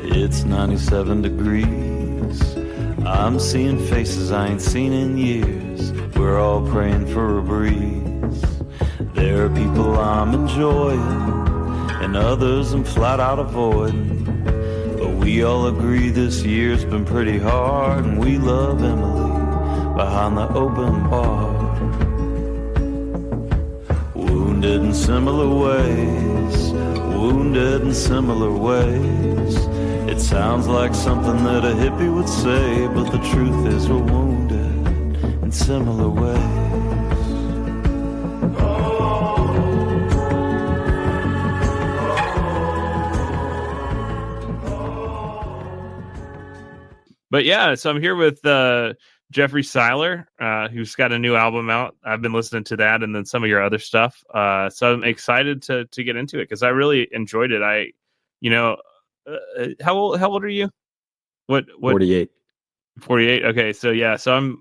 It's 97 degrees. I'm seeing faces I ain't seen in years. We're all praying for a breeze. There are people I'm enjoying and others I'm flat out avoiding. But we all agree this year's been pretty hard, and we love Emily behind the open bar. Wounded in similar ways, wounded in similar ways. It sounds like something that a hippie would say, but the truth is we're wounded in similar ways. But yeah, so I'm here with Jeffrey Syler, who's got a new album out. I've been listening to that and then some of your other stuff. So I'm excited to get into it because I really enjoyed it. How old are you? What 48. 48. Okay, so yeah, so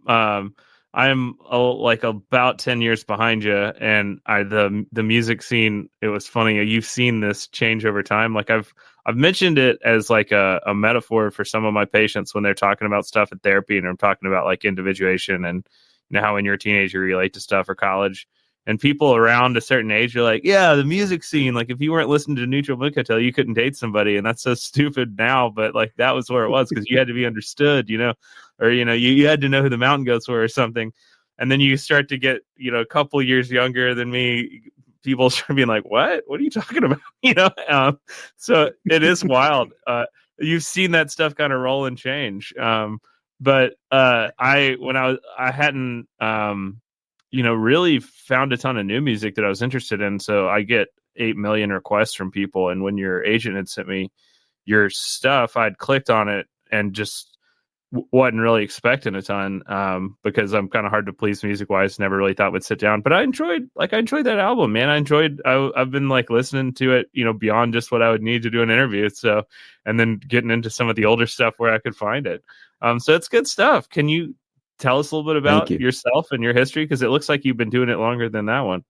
I'm like about 10 years behind you, and the music scene. It was funny. You've seen this change over time. Like I've mentioned it as like a metaphor for some of my patients when they're talking about stuff at therapy, and I'm talking about like individuation and how when you're a teenager you relate to stuff or college. And people around a certain age are like, yeah, the music scene. Like if you weren't listening to Neutral Milk Hotel, you couldn't date somebody, and that's so stupid now. But like that was where it was because you had to be understood, or you had to know who the Mountain Goats were or something. And then you start to get a couple years younger than me. People start being like, what are you talking about? So it is wild. You've seen that stuff kind of roll and change. But I hadn't really found a ton of new music that I was interested in. So I get 8 million requests from people. And when your agent had sent me your stuff, I'd clicked on it and just wasn't really expecting a ton because I'm kind of hard to please music wise. Never really thought would sit down, but I enjoyed that album, man. I've been like listening to it, beyond just what I would need to do an interview. So, and then getting into some of the older stuff where I could find it. So it's good stuff. Can you tell us a little bit about yourself and your history? Because it looks like you've been doing it longer than that one.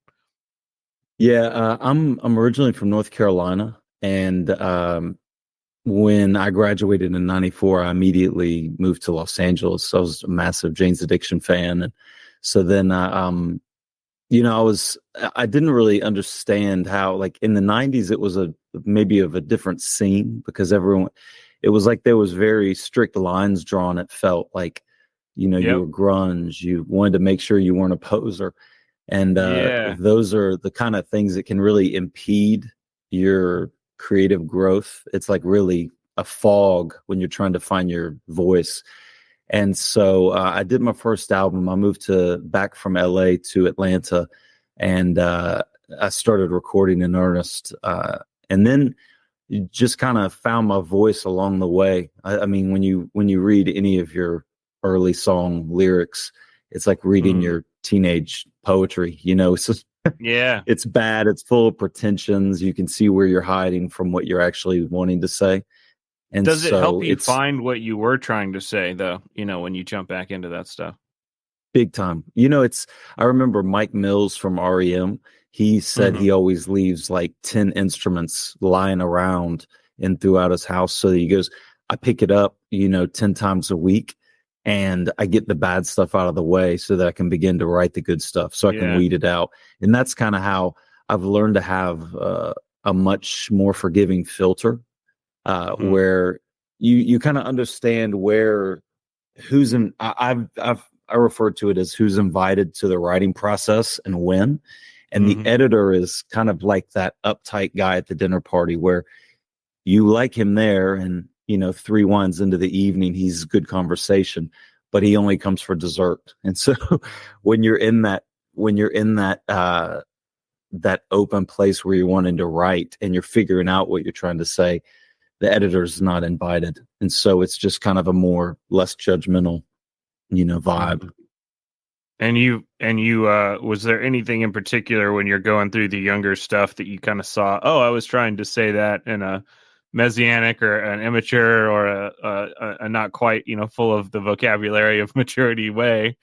Yeah, I'm originally from North Carolina, and when I graduated in '94, I immediately moved to Los Angeles. I was a massive Jane's Addiction fan, and so then I didn't really understand how, like in the '90s, it was maybe of a different scene because it was like there was very strict lines drawn. It felt like you were grunge. You wanted to make sure you weren't a poser. And those are the kind of things that can really impede your creative growth. It's like really a fog when you're trying to find your voice. And so I did my first album. I moved back from LA to Atlanta, and I started recording in earnest. And then you just kind of found my voice along the way. I mean, when you read any of your early song lyrics, it's like reading your teenage poetry, it's just, it's bad. It's full of pretensions. You can see where you're hiding from what you're actually wanting to say. And does it help you find what you were trying to say though, when you jump back into that stuff? Big time. I remember Mike Mills from REM. He said he always leaves like 10 instruments lying around and throughout his house. So he goes, I pick it up, 10 times a week, and I get the bad stuff out of the way so that I can begin to write the good stuff, so I can weed it out. And that's kind of how I've learned to have a much more forgiving filter, where you kind of understand who's in. I refer to it as who's invited to the writing process and when. And the editor is kind of like that uptight guy at the dinner party where you like him there, and 3 wines into the evening, he's good conversation, but he only comes for dessert. And so when you're in that that open place where you're wanting to write and you're figuring out what you're trying to say, the editor's not invited. And so it's just kind of a less judgmental, vibe. And you was there anything in particular when you're going through the younger stuff that you kind of saw, I was trying to say that in a messianic or an immature or a not quite, full of the vocabulary of maturity way,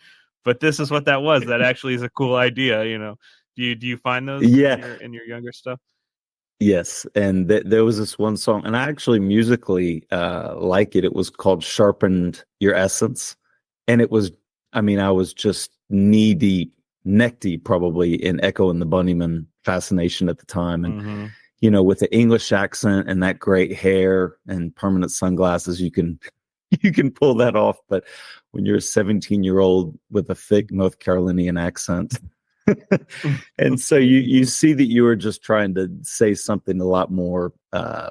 but this is what that was. That actually is a cool idea. Do you find those in your younger stuff? Yes, and there was this one song, and I actually musically like it. It was called "Sharpened Your Essence," and it was, I mean, I was just knee deep, neck deep, probably in Echo and the Bunnymen fascination at the time, and Mm-hmm. with the English accent and that great hair and permanent sunglasses, you can you can pull that off. But when you're a 17-year-old with a thick North Carolinian accent. And so you see that you were just trying to say something a lot more I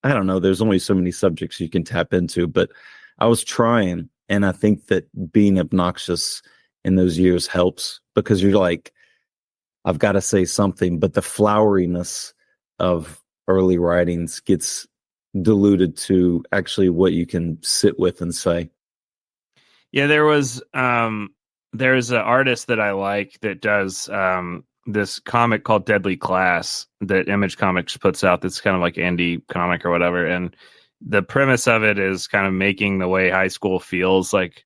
don't know, there's only so many subjects you can tap into, but I was trying, and I think that being obnoxious in those years helps, because you're like, I've got to say something, but the floweriness of early writings gets diluted to actually what you can sit with and say. Yeah, there's an artist that I like that does this comic called Deadly Class that Image Comics puts out, that's kind of like indie comic or whatever, and the premise of it is kind of making the way high school feels like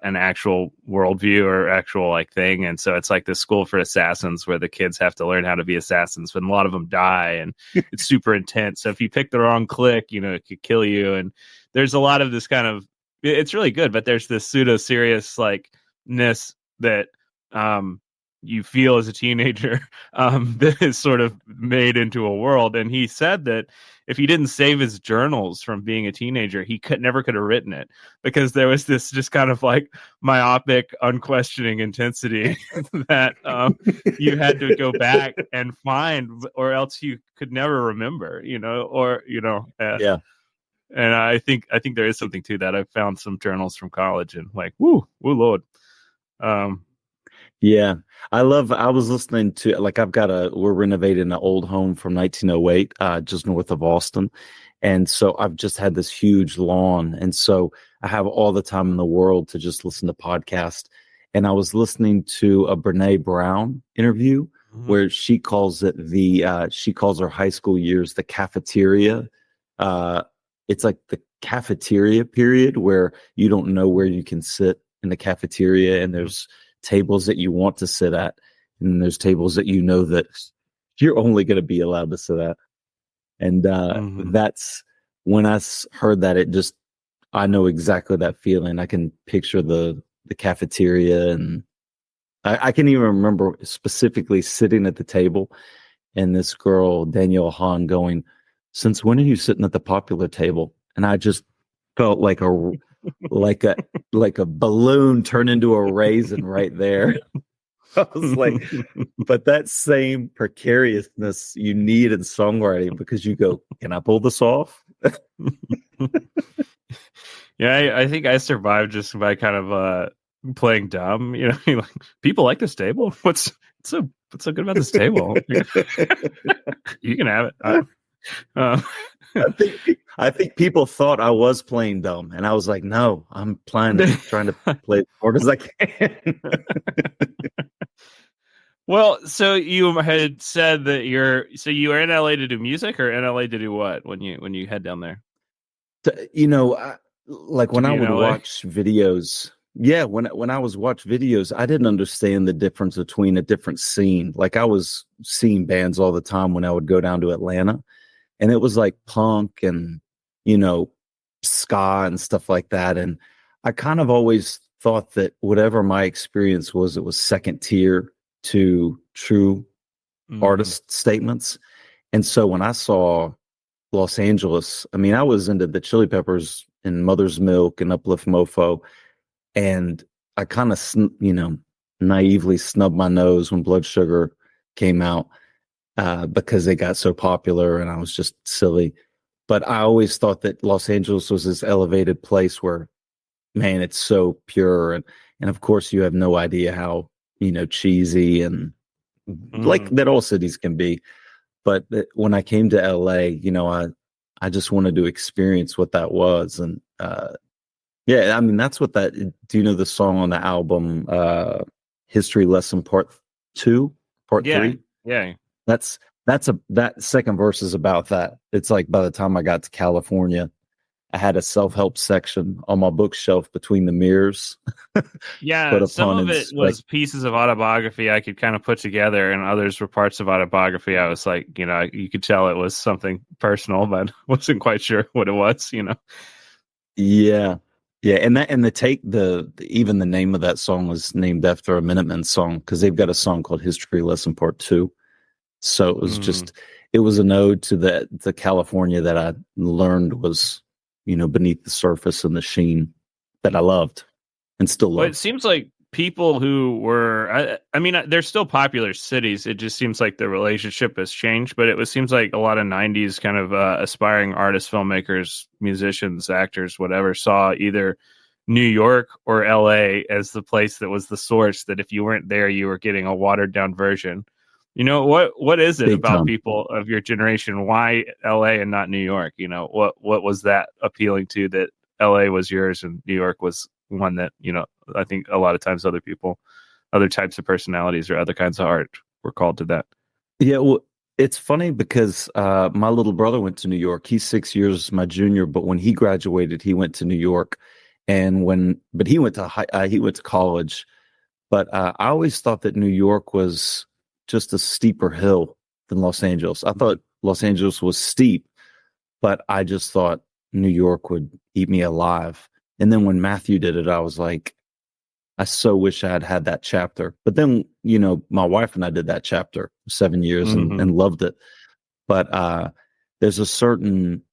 an actual worldview or actual like thing. And so it's like this school for assassins where the kids have to learn how to be assassins, but a lot of them die, and it's super intense. So if you pick the wrong click, it could kill you. And there's a lot of this kind of, it's really good, but there's this pseudo serious likeness that you feel as a teenager that is sort of made into a world. And he said that if he didn't save his journals from being a teenager, he never could have written it, because there was this just kind of like myopic, unquestioning intensity that you had to go back and find, or else you could never remember, Yeah. And I think there is something to that. I found some journals from college and like, woo Lord. Yeah, I was listening to, like, we're renovating an old home from 1908, just north of Austin. And so I've just had this huge lawn. And so I have all the time in the world to just listen to podcasts. And I was listening to a Brene Brown interview where she calls it she calls her high school years the cafeteria. It's like the cafeteria period where you don't know where you can sit in the cafeteria, and there's tables that you want to sit at, and there's tables that that you're only going to be allowed to sit at. And that's when I heard that, I know exactly that feeling. I can picture the cafeteria, and I can even remember specifically sitting at the table and this girl, Danielle Hahn, going, "Since when are you sitting at the popular table?" And I just felt like a balloon turn into a raisin right there. I was like, but that same precariousness you need in songwriting, because you go, can I pull this off? Yeah, I think I survived just by kind of playing dumb. Like, people like this table. What's so good about this table? You can have it. I think people thought I was playing dumb, and I was like, no, I'm trying to play as hard as I can. Well, so you had said that you were in LA to do music, or in LA to do what when you head down there? When I would watch videos. Yeah, when I was watch videos, I didn't understand the difference between a different scene. Like, I was seeing bands all the time when I would go down to Atlanta, and it was like punk and ska and stuff like that. And I kind of always thought that whatever my experience was, it was second tier to true artist statements. And so when I saw Los Angeles, I mean, I was into the Chili Peppers and Mother's Milk and Uplift Mofo, and I kind of naively snubbed my nose when Blood Sugar came out, because they got so popular, and I was just silly. But I always thought that Los Angeles was this elevated place where, man, it's so pure, and of course you have no idea how cheesy and like that all cities can be. But when I came to LA, I just wanted to experience what that was. And yeah, I mean, that's what that. Do you know the song on the album, History Lesson Part 3? Yeah. That second verse is about that. It's like, by the time I got to California, I had a self-help section on my bookshelf between the mirrors. Yeah, But some upon of it was pieces of autobiography I could kind of put together, and others were parts of autobiography. I was like, you could tell it was something personal, but wasn't quite sure what it was. Yeah. Yeah. Even the name of that song was named after a Minutemen song, because they've got a song called History Lesson Part 2. So it was it was an ode to the California that I learned was, beneath the surface and the sheen that I loved and still Well, it love. seems like people who were, I mean, they're still popular cities. It just seems like the relationship has changed, but seems like a lot of 90s kind of aspiring artists, filmmakers, musicians, actors, whatever, saw either New York or LA as the place that was the source, that if you weren't there, you were getting a watered down version. What is it Big about time. people of your generation? Why LA and not New York? What was that appealing to, that LA was yours and New York was one that, I think a lot of times other types of personalities or other kinds of art were called to that. Yeah, well, it's funny because my little brother went to New York. He's 6 years my junior, but when he graduated, he went to New York, but he went to he went to college. But I always thought that New York was just a steeper hill than Los Angeles. I thought Los Angeles was steep, but I just thought New York would eat me alive. And then when Matthew did it, I was like, I so wish I had had that chapter. But then, my wife and I did that chapter 7 years and loved it. But there's a certain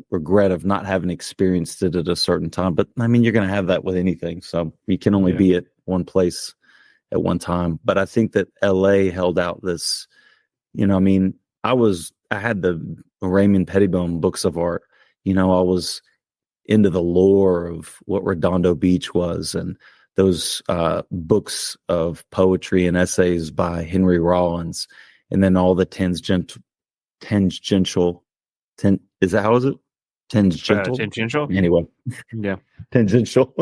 regret of not having experienced it at a certain time. But I mean, you're going to have that with anything. So you can only be at one place at one time. But I think that LA held out this, I mean, I had the Raymond Pettibone books of art. I was into the lore of what Redondo Beach was, and those books of poetry and essays by Henry Rollins, and then all the tangential, is that how is it? Tangential? Anyway. Yeah. Tangential.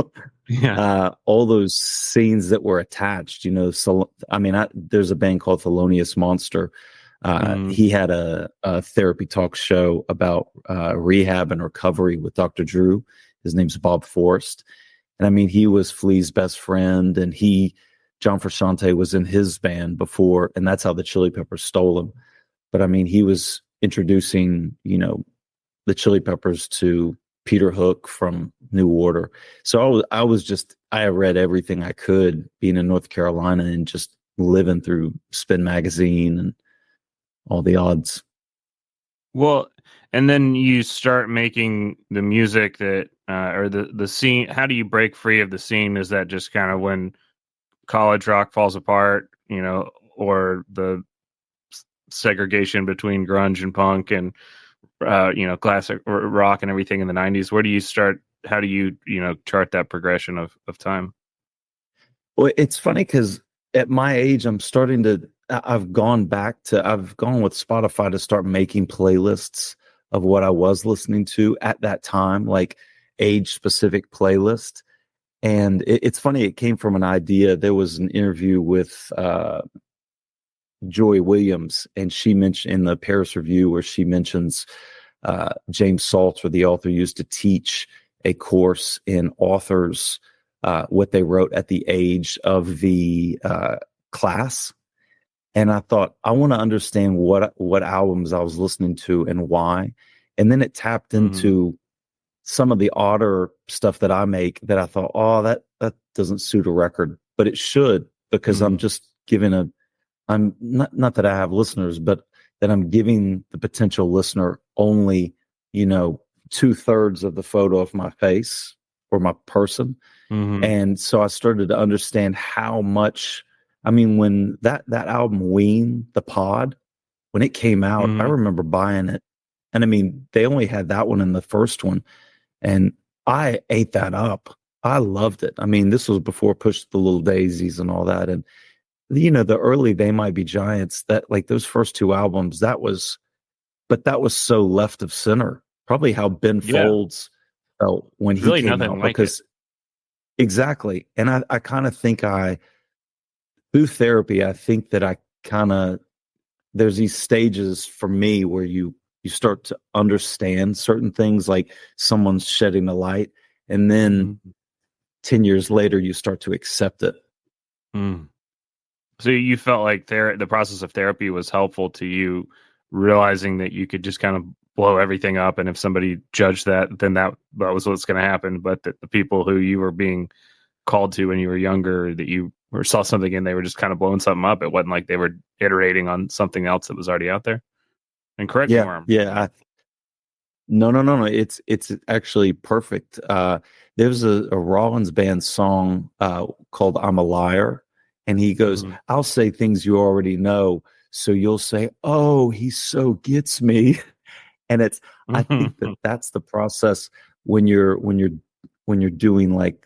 Yeah. All those scenes that were attached, there's a band called Thelonious Monster. He had a therapy talk show about rehab and recovery with Dr. Drew. His name's Bob Forrest. And I mean, he was Flea's best friend, and John Frusciante was in his band before, and that's how the Chili Peppers stole him. But I mean, he was introducing, the Chili Peppers to Peter Hook from New Order. So I read everything I could being in North Carolina and just living through Spin Magazine and all the odds. Well, and then you start making the music that, or the scene. How do you break free of the scene? Is that just kind of when college rock falls apart, or the segregation between grunge and punk and, classic rock and everything in the 90s? Where do you start? How do you, chart that progression of time? Well, it's funny because at my age, I've gone with Spotify to start making playlists of what I was listening to at that time, like age specific playlist. And it's funny, it came from an idea. There was an interview with Joy Williams, and she mentioned in the Paris Review where she mentions James Salter, the author, used to teach a course in authors, what they wrote at the age of the class. And I thought, I want to understand what albums I was listening to and why. And then it tapped into some of the odder stuff that I make that I thought, oh, that doesn't suit a record, but it should, because I'm just giving I'm not that I have listeners, but that I'm giving the potential listener only, 2/3 of the photo of my face or my person. And so I started to understand how much, when that album Ween, The Pod, when it came out, I remember buying it. And they only had that one in the first one, and I ate that up. I loved it. This was before Push the Little Daisies and all that. And the early They Might Be Giants, that, like, those first two albums, that was so left of center. Probably how Ben Folds felt when he really came nothing out, like because exactly. And I kind of think through therapy, I think that there's these stages for me where you you start to understand certain things, like someone's shedding a light, and then 10 years later you start to accept it. So you felt like the process of therapy was helpful to you, realizing that you could just kind of blow everything up, and if somebody judged that, then that was what's going to happen. But that the people who you were being called to when you were younger, that you or saw something and they were just kind of blowing something up, it wasn't like they were iterating on something else that was already out there. And correct me where I'm wrong. No. It's actually perfect. There was a Rollins band song called "I'm a Liar," and he goes, "I'll say things you already know, so you'll say, 'Oh, he so gets me.'" And I think that's the process when you're doing like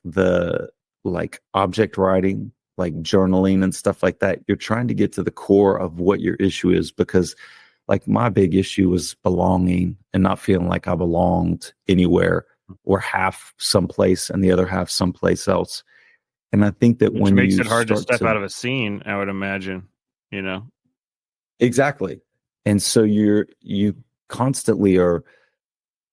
object writing, like journaling and stuff like that. You're trying to get to the core of what your issue is, because like my big issue was belonging and not feeling like I belonged anywhere, or half someplace and the other half someplace else. And I think that which makes it hard to step out of a scene, I would imagine, Exactly. And so you constantly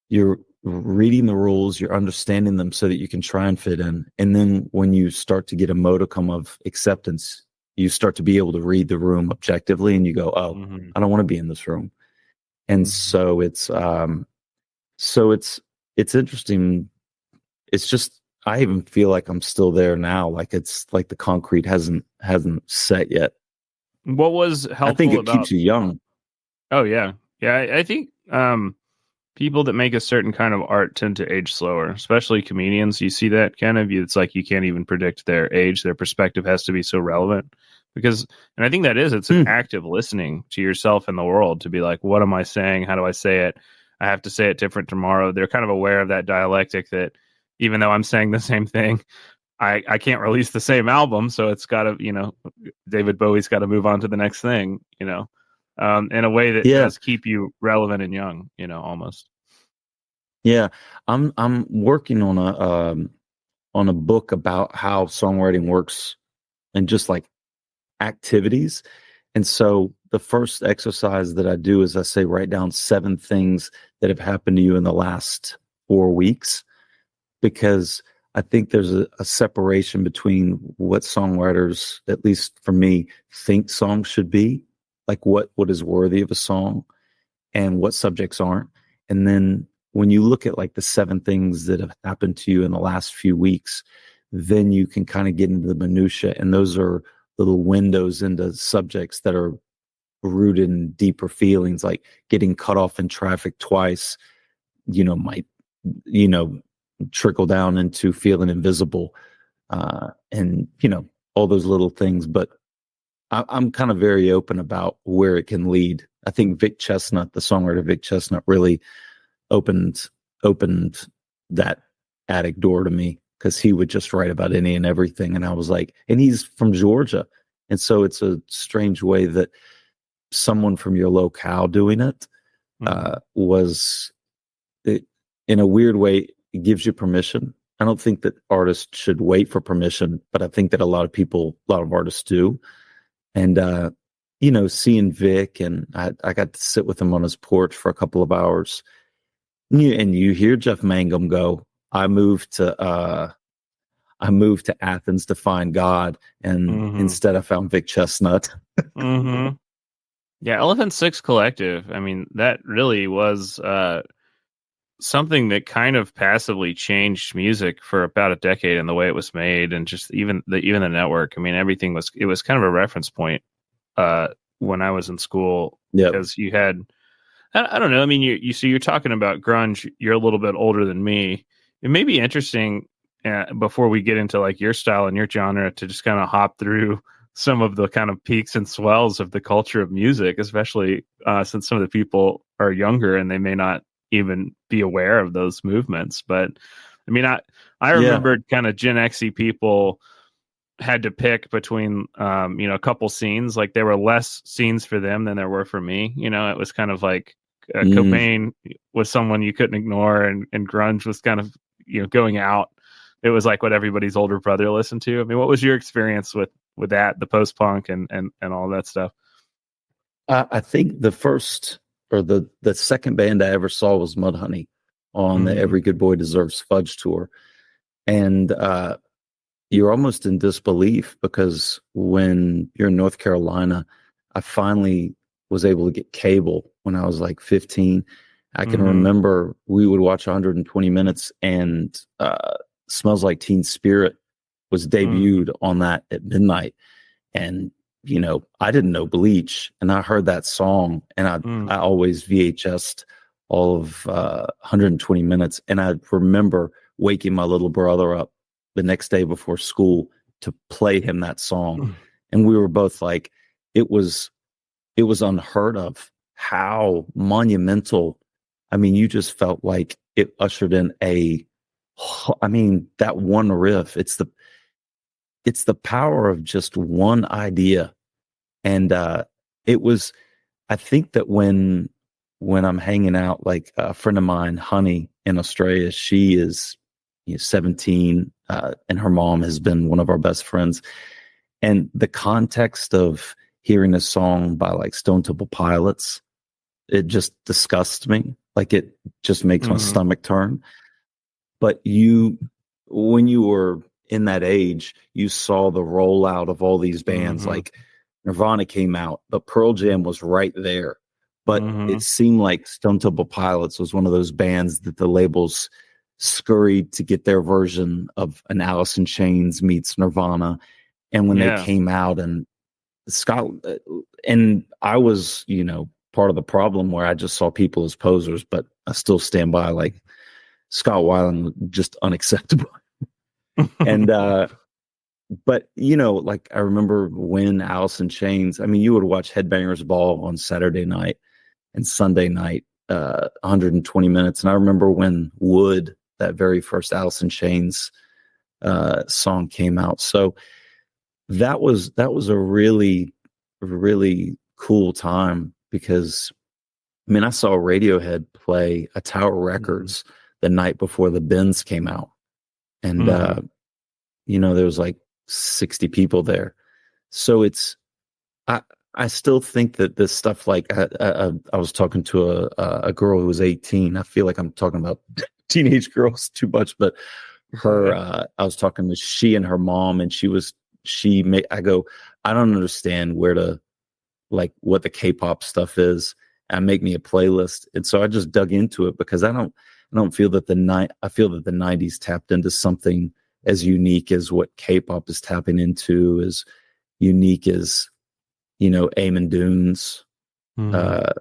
you're reading the rules, you're understanding them so that you can try and fit in. And then when you start to get a modicum of acceptance, you start to be able to read the room objectively, and you go, "Oh, I don't want to be in this room." And so it's interesting. It's just, I even feel like I'm still there now. Like it's like the concrete hasn't set yet. What was helpful? I think it keeps you young. Oh yeah. I think people that make a certain kind of art tend to age slower, especially comedians. You see that kind of, it's like you can't even predict their age. Their perspective has to be so relevant and I think it's an active listening to yourself and the world, to be like, what am I saying? How do I say it? I have to say it different tomorrow. They're kind of aware of that dialectic, that even though I'm saying the same thing, I can't release the same album. So it's got to, David Bowie's got to move on to the next thing, in a way that does keep you relevant and young, almost. Yeah. I'm working on a book about how songwriting works and just like activities. And so the first exercise that I do is I say, write down 7 things that have happened to you in the last 4 weeks, because I think there's a separation between what songwriters, at least for me, think songs should be, like what is worthy of a song and what subjects aren't. And then when you look at like the 7 things that have happened to you in the last few weeks, then you can kind of get into the minutia. And those are little windows into subjects that are rooted in deeper feelings, like getting cut off in traffic twice, might, trickle down into feeling invisible, and, all those little things. But I'm kind of very open about where it can lead. I think Vic Chesnutt, the songwriter Vic Chesnutt, really opened that attic door to me, because he would just write about any and everything. And I was like, and he's from Georgia. And so it's a strange way that someone from your locale doing it was, in a weird way, it gives you permission. I don't think that artists should wait for permission, but I think that a lot of artists do. And, seeing Vic, and I got to sit with him on his porch for a couple of hours, and you hear Jeff Mangum go, I moved to Athens to find God, and instead I found Vic Chesnutt. Yeah, Elephant Six Collective. I mean, that really was something that kind of passively changed music for about a decade, and the way it was made, and just even the network. I mean, everything was kind of a reference point when I was in school, because you had, I don't know. I mean, you're talking about grunge. You're a little bit older than me. It may be interesting before we get into like your style and your genre to just kind of hop through some of the kind of peaks and swells of the culture of music, especially since some of the people are younger and they may not even be aware of those movements. But I mean, I remembered kind of Gen Xy people had to pick between a couple scenes. Like there were less scenes for them than there were for me. It was kind of like Cobain was someone you couldn't ignore, and grunge was kind of going out. It was like what everybody's older brother listened to. I mean, what was your experience with that, the post punk and all that stuff? I think the first or the second band I ever saw was Mudhoney on the Every Good Boy Deserves Fudge tour. And you're almost in disbelief, because when you're in North Carolina, I finally was able to get cable when I was like 15. I can remember we would watch 120 Minutes, and Smells Like Teen Spirit was debuted on that at midnight. And, you know, I didn't know Bleach, and I heard that song, and I always VHS'd all of 120 Minutes. And I remember waking my little brother up the next day before school to play him that song. And we were both like, it was unheard of how monumental. I mean, you just felt like it ushered in that one riff. It's the power of just one idea. And it was, I think that when I'm hanging out, like a friend of mine, Honey, in Australia, she is 17, and her mom has been one of our best friends. And the context of hearing a song by like Stone Temple Pilots, it just disgusts me. Like, it just makes my stomach turn. But when you were in that age, you saw the rollout of all these bands. Like Nirvana came out, but Pearl Jam was right there. But it seemed like Stone Temple Pilots was one of those bands that the labels scurried to get their version of an Alice in Chains meets Nirvana. And when they came out, and Scott, and I was, part of the problem, where I just saw people as posers, but I still stand by, like, Scott Weiland, just unacceptable. And but like, I remember when Alice in Chains, I mean, you would watch Headbangers Ball on Saturday night and Sunday night, 120 Minutes. And I remember when Wood, that very first Alice in Chains song, came out. So that was a really, really cool time, because I mean, I saw Radiohead play a Tower Records the night before the Bends came out. And, there was like 60 people there. So I still think that this stuff, like, I was talking to a girl who was 18. I feel like I'm talking about teenage girls too much, but I was talking to she and her mom, and I go, I don't understand what the K-pop stuff is, and make me a playlist. And so I just dug into it, because I don't feel that I feel that the 90s tapped into something as unique as what K-pop is tapping into, as unique as, Eamon Dunes. I'm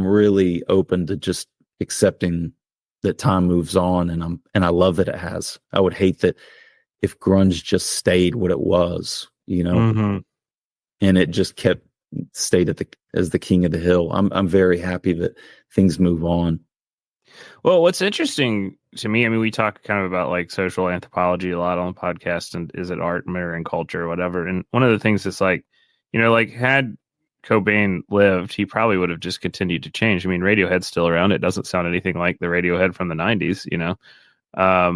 really open to just accepting that time moves on, and I love that it has. I would hate that if grunge just stayed what it was, and it just stayed as the king of the hill. I'm very happy that things move on. Well, what's interesting to me, I mean, we talk kind of about like social anthropology a lot on the podcast, and is it art, matter, and culture, or whatever. And one of the things is like, like, had Cobain lived, he probably would have just continued to change. I mean, Radiohead's still around. It doesn't sound anything like the Radiohead from the 90s,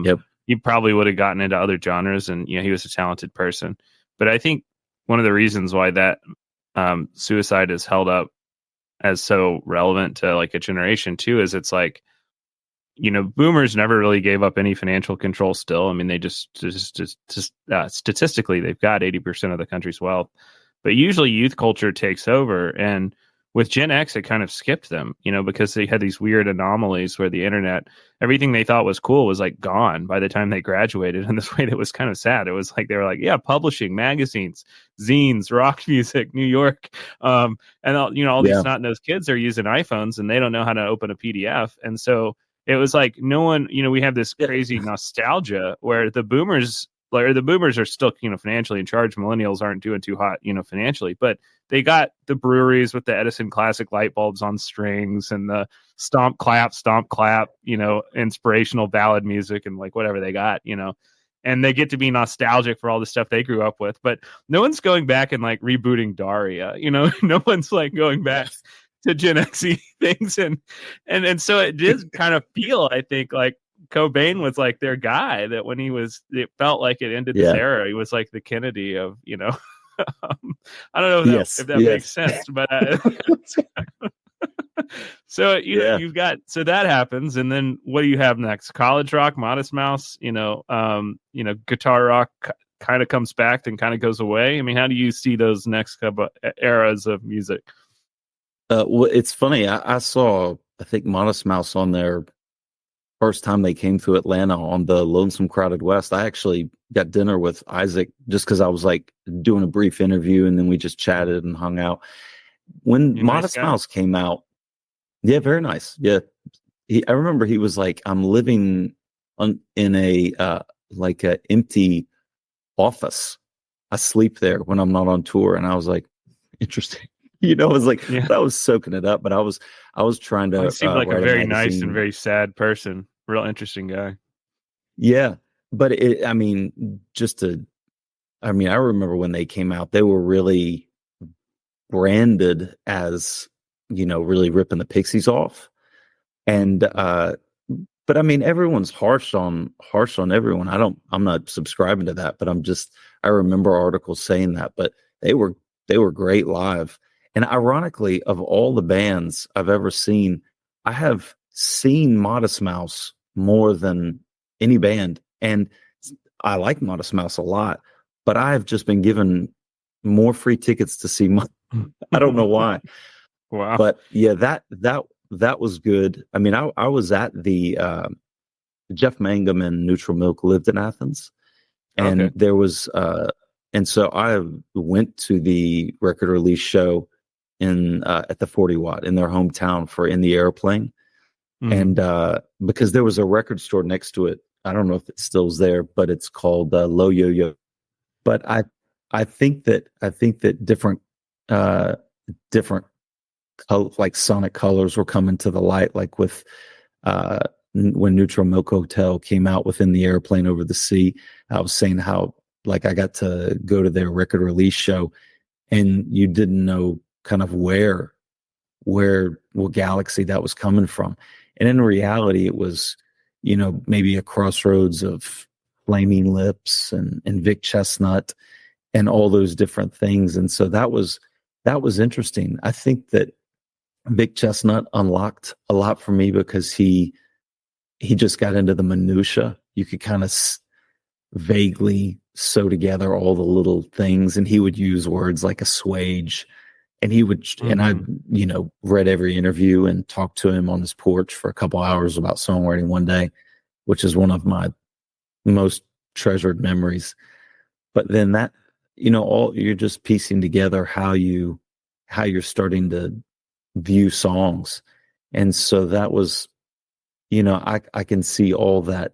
Yep. He probably would have gotten into other genres, and, he was a talented person. But I think one of the reasons why that suicide is held up as so relevant to like a generation too is it's like, boomers never really gave up any financial control still. I mean, they just statistically, they've got 80% of the country's wealth, but usually youth culture takes over. And with Gen X, it kind of skipped them, because they had these weird anomalies where the internet, everything they thought was cool was like gone by the time they graduated. In this way, that was kind of sad. It was like, they were like, yeah, publishing, magazines, zines, rock music, New York. And all these snot-nosed kids are using iPhones, and they don't know how to open a PDF. And so it was like, no one, we have this crazy nostalgia where the boomers are still, financially in charge. Millennials aren't doing too hot, financially, but they got the breweries with the Edison Classic light bulbs on strings, and the stomp, clap, inspirational ballad music, and like whatever they got, and they get to be nostalgic for all the stuff they grew up with. But no one's going back and like rebooting Daria, no one's like going back to Gen X-y things. And so it did kind of feel, I think, like Cobain was like their guy, that when it felt like it ended this era. He was like the Kennedy of, I don't know if that makes sense, but So Yeah. you've got, so that happens, and then what do you have next? College rock, Modest Mouse, guitar rock kind of comes back and kind of goes away. I mean, how do you see those next couple eras of music? Well, it's funny. I saw, I think, Modest Mouse on their first time they came to Atlanta on the Lonesome Crowded West. I actually got dinner with Isaac just because I was like doing a brief interview, and then we just chatted and hung out. When Modest Mouse came out, yeah, very nice. Yeah, I remember he was like, "I'm living in a like a empty office. I sleep there when I'm not on tour," and I was like, "Interesting." I was like, I was soaking it up, but I was trying to. He seemed like a very nice and magazine. very sad person. Real interesting guy. Yeah, but I remember when they came out, they were really branded as, really ripping the Pixies off. And but I mean, everyone's harsh on everyone. I'm not subscribing to that, but I remember articles saying that, but they were great live. And ironically, of all the bands I've ever seen, I have seen Modest Mouse more than any band. And I like Modest Mouse a lot, but I have just been given more free tickets to see I don't know why. Wow. But yeah, that was good. I mean, I was at the Jeff Mangum and Neutral Milk lived in Athens, and there was and so I went to the record release show at the 40 Watt in their hometown for In the Airplane. And because there was a record store next to it, I don't know if it still's there, but it's called Low Yo-Yo. But I think that different like sonic colors were coming to the light, like with when Neutral Milk Hotel came out within the Airplane over the sea. I was saying how like I got to go to their record release show, and you didn't know kind of what galaxy that was coming from. And in reality, it was, maybe a crossroads of Flaming Lips and Vic Chesnutt and all those different things. And so that was interesting. I think that Vic Chesnutt unlocked a lot for me because he just got into the minutia. You could kind of vaguely sew together all the little things, and he would use words like assuage. And he would, and I, read every interview and talked to him on his porch for a couple hours about songwriting one day, which is one of my most treasured memories. But then that, you're just piecing together how you're starting to view songs. And so that was, I can see all that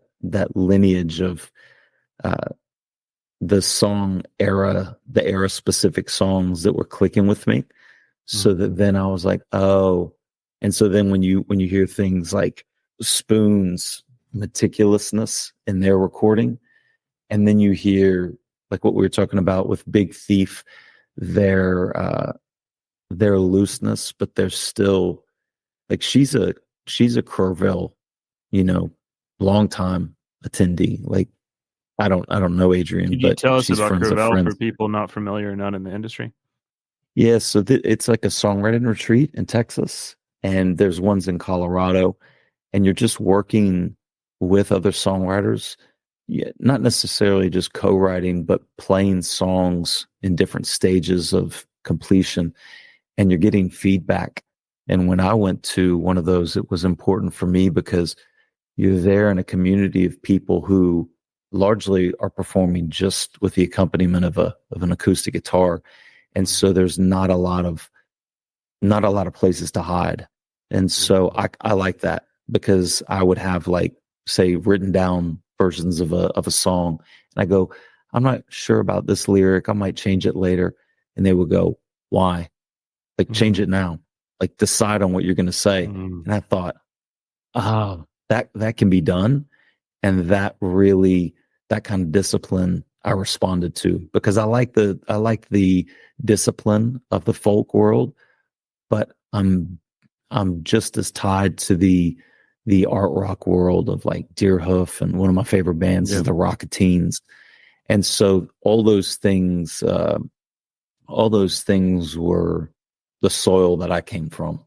lineage of the song era, the era specific songs that were clicking with me. So that then I was like, oh. And so then when you hear things like Spoon's meticulousness in their recording, and then you hear like what we were talking about with Big Thief, their looseness, but they're still like, she's a Kerrville, long time attendee. Like, I don't know Adrian. Could you tell us she's about friends of Kerrville friends. for people not familiar or not in the industry? Yeah, so it's like a songwriting retreat in Texas, and there's ones in Colorado, and you're just working with other songwriters, not necessarily just co-writing, but playing songs in different stages of completion, and you're getting feedback. And when I went to one of those, it was important for me because you're there in a community of people who largely are performing just with the accompaniment of an acoustic guitar. And so there's not a lot of places to hide. And so I like that, because I would have, like, say, written down versions of a song, and I go, I'm not sure about this lyric, I might change it later. And they would go, why? Like, change it now. Like, decide on what you're going to say. And I thought, oh, that can be done. And that kind of discipline I responded to, because I like the discipline of the folk world, but I'm just as tied to the art rock world of like Deerhoof, and one of my favorite bands is the Rocketeens. And so all those things were the soil that I came from.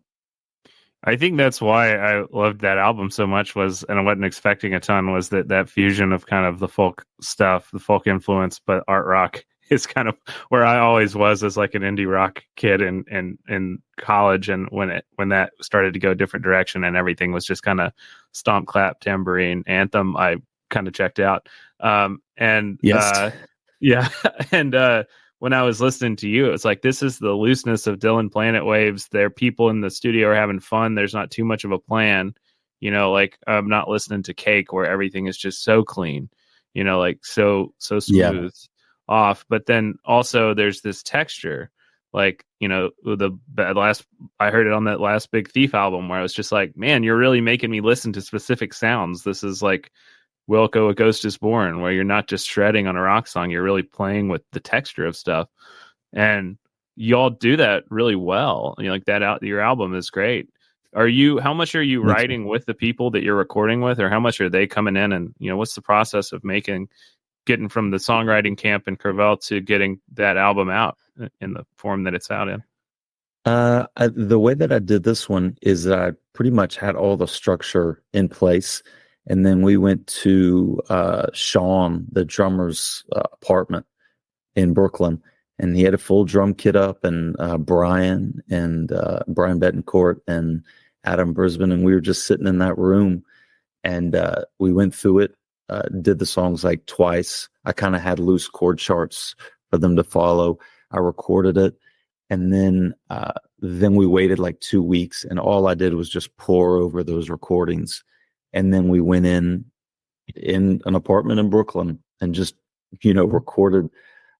I think that's why I loved that album so much and I wasn't expecting a ton, was that fusion of kind of the folk stuff, the folk influence, but art rock is kind of where I always was as like an indie rock kid in college. And when that started to go a different direction and everything was just kind of stomp, clap, tambourine, anthem, I kind of checked out. Yes. Yeah. And when I was listening to you, it's like, this is the looseness of Dylan Planet Waves. There, people in the studio are having fun. There's not too much of a plan, like I'm not listening to Cake where everything is just so clean, like so smooth off. But then also there's this texture, like, the last, I heard it on that last Big Thief album where I was just like, man, you're really making me listen to specific sounds. This is like Wilco, A Ghost Is Born, where you're not just shredding on a rock song, you're really playing with the texture of stuff. And y'all do that really well. Like your album is great. How much are you writing with the people that you're recording with, or how much are they coming in, and what's the process of getting from the songwriting camp in Curvel to getting that album out in the form that it's out in? The way that I did this one is that I pretty much had all the structure in place. And then we went to Sean, the drummer's apartment in Brooklyn, and he had a full drum kit up, and Brian Betancourt and Adam Brisbane, and we were just sitting in that room, and we went through it, did the songs like twice. I kind of had loose chord charts for them to follow. I recorded it, and then we waited like 2 weeks, and all I did was just pour over those recordings. And then we went in an apartment in Brooklyn and just, recorded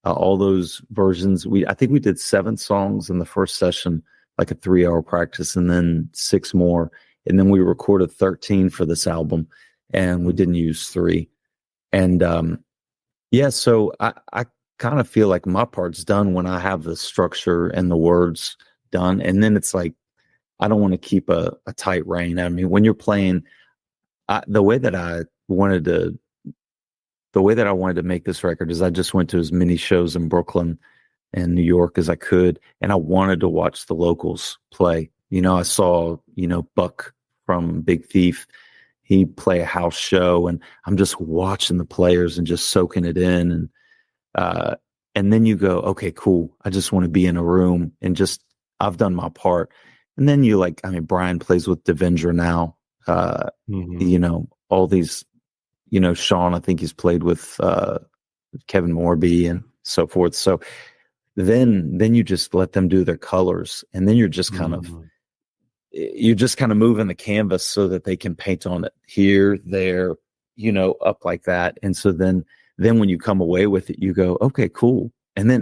all those versions. I think we did 7 songs in the first session, like a 3-hour practice, and then 6 more. And then we recorded 13 for this album, and we didn't use 3. And so I kind of feel like my part's done when I have the structure and the words done. And then it's like, I don't want to keep a tight rein. I mean, when you're playing, the way that I wanted to make this record is I just went to as many shows in Brooklyn and New York as I could, and I wanted to watch the locals play. I saw, Buck from Big Thief, he play a house show, and I'm just watching the players and just soaking it in, and then you go, okay, cool. I just want to be in a room and I've done my part. And then Brian plays with Devendra now. All these, Sean, I think he's played with Kevin Morby and so forth. So then you just let them do their colors, and then you're just kind of moving the canvas so that they can paint on it here, there, up like that. And so then when you come away with it, you go, okay, cool. And then,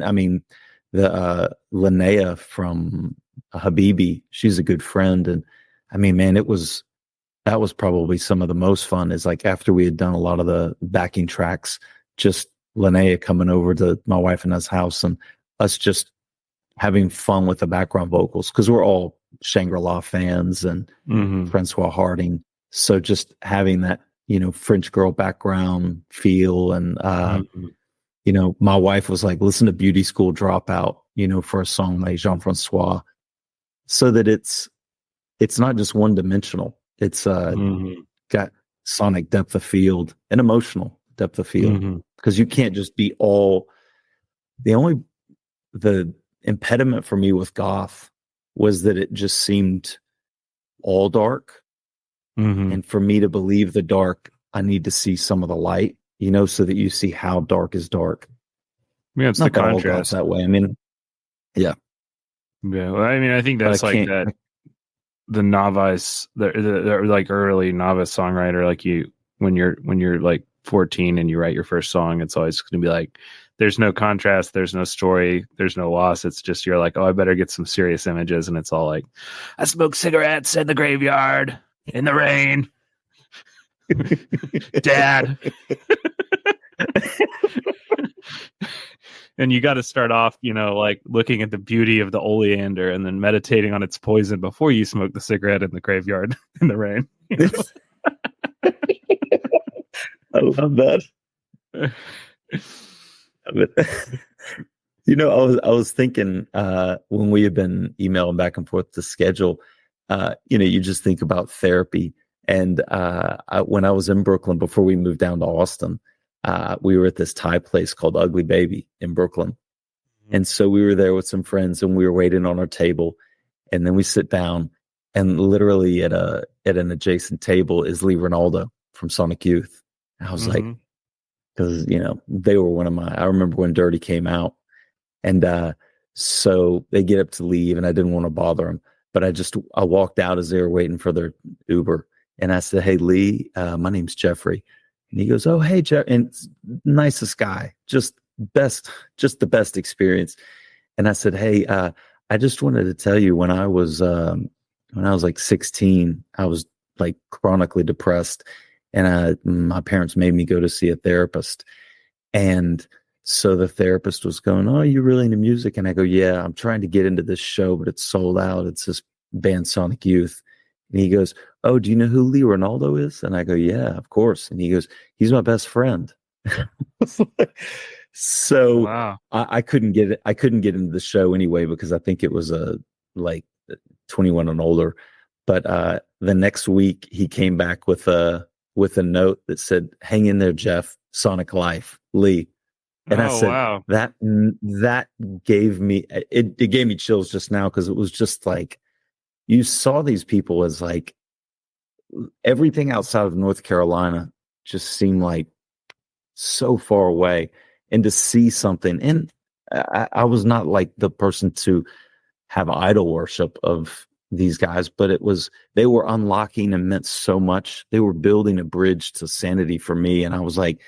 the Linnea from Habibi, she's a good friend. And man, that was probably some of the most fun, is like after we had done a lot of the backing tracks, just Linnea coming over to my wife and I's house and us just having fun with the background vocals, because we're all Shangri-La fans and Francois Harding. So just having that, French girl background feel. And, my wife was like, listen to Beauty School Dropout, for a song like Jean-Francois, so that it's not just one dimensional. It's got sonic depth of field and emotional depth of field, because you can't just be all. The impediment for me with goth was that it just seemed all dark, and for me to believe the dark, I need to see some of the light, so that you see how dark is dark. Yeah, it's not the contrast that way. Yeah. Well, I think that's like that. The novice, the like early novice songwriter, like when you're like 14 and you write your first song, it's always going to be like, there's no contrast, there's no story, there's no loss. It's just, you're like, oh, I better get some serious images. And it's all like, I smoke cigarettes in the graveyard in the rain. Dad. And you got to start off, like looking at the beauty of the oleander and then meditating on its poison before you smoke the cigarette in the graveyard in the rain. I love that. I was thinking when we had been emailing back and forth to schedule, you just think about therapy. And when I was in Brooklyn, before we moved down to Austin, we were at this Thai place called Ugly Baby in Brooklyn. And so we were there with some friends and we were waiting on our table. And then we sit down, and literally at an adjacent table is Lee Ronaldo from Sonic Youth. And I was like, because, they were I remember when Dirty came out. And so they get up to leave, and I didn't want to bother them. But I walked out as they were waiting for their Uber. And I said, "Hey, Lee, my name's Jeffrey." And he goes, "Oh, hey, Jeff." And nicest guy, just the best experience. And I said, "Hey, I just wanted to tell you, when I was like 16, I was like chronically depressed, and my parents made me go to see a therapist. And so the therapist was going, 'Oh, you're really into music?' And I go, 'Yeah, I'm trying to get into this show, but it's sold out. It's this band Sonic Youth.' And he goes, 'Oh, do you know who Lee Ronaldo is?' And I go, 'Yeah, of course.' And he goes, 'He's my best friend.'" So Wow. I couldn't get it. I couldn't get into the show anyway, because I think it was like 21 and older. But the next week he came back with a note that said, "Hang in there, Jeff. Sonic Life, Lee." And I said, wow. that gave me it gave me chills just now, because it was just like, you saw these people as like, everything outside of North Carolina just seemed like so far away. And to see something, and I was not like the person to have idol worship of these guys, but they were unlocking and meant so much. They were building a bridge to sanity for me. And I was like,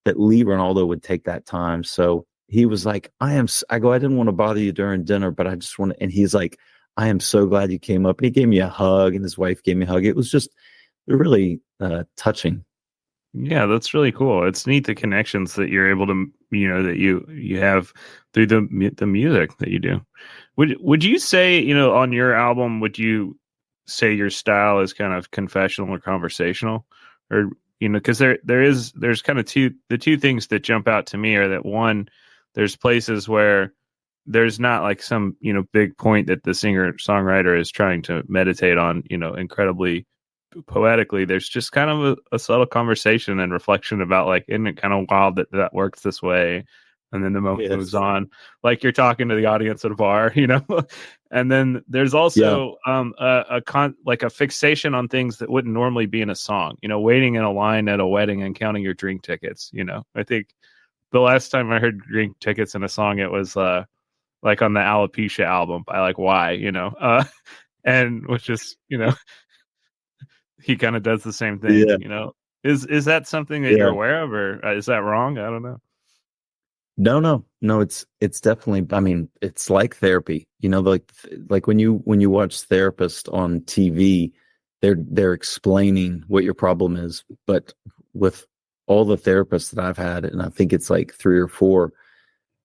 that Lee Ronaldo would take that time. So he was like, I go, "I didn't want to bother you during dinner, but I just want to," and he's like, "I am so glad you came up." And he gave me a hug, and his wife gave me a hug. It was just really touching. Yeah, that's really cool. It's neat, the connections that you're able to, that you have through the music that you do. Would you say, on your album, would you say your style is kind of confessional or conversational, or because there's kind of the two things that jump out to me are that, one, there's places where there's not like some big point that the singer songwriter is trying to meditate on, incredibly poetically. There's just kind of a subtle conversation and reflection about, like, isn't it kind of wild that works this way, and then the moment moves on, like you're talking to the audience at a bar. And then there's also like a fixation on things that wouldn't normally be in a song, waiting in a line at a wedding and counting your drink tickets. I think the last time I heard drink tickets in a song, it was like on the Alopecia album by like Why, and which is, he kind of does the same thing. Is that something that you're aware of, or is that wrong? I don't know. No, it's definitely, I mean, it's like therapy, like when you watch Therapist on TV, they're explaining what your problem is. But with all the therapists that I've had, and I think it's like 3 or 4,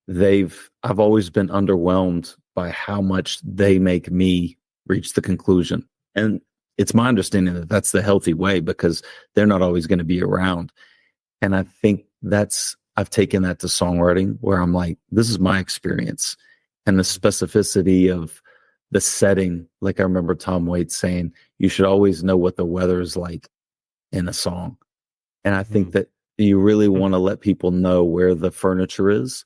I've always been underwhelmed by how much they make me reach the conclusion. And it's my understanding that that's the healthy way, because they're not always going to be around. And I think I've taken that to songwriting, where I'm like, this is my experience, and the specificity of the setting. Like, I remember Tom Waits saying, you should always know what the weather is like in a song. And I think that you really want to let people know where the furniture is,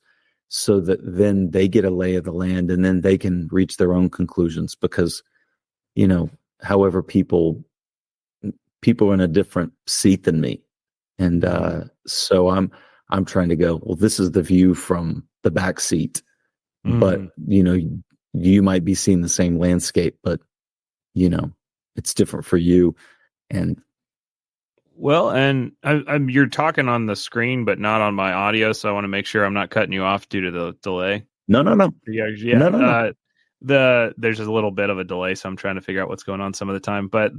so that then they get a lay of the land, and then they can reach their own conclusions. Because, however, people are in a different seat than me. And so I'm trying to go, well, this is the view from the back seat, but you might be seeing the same landscape, but it's different for you. And you're talking on the screen, but not on my audio. So I want to make sure I'm not cutting you off due to the delay. No. No. There's a little bit of a delay, so I'm trying to figure out what's going on some of the time. But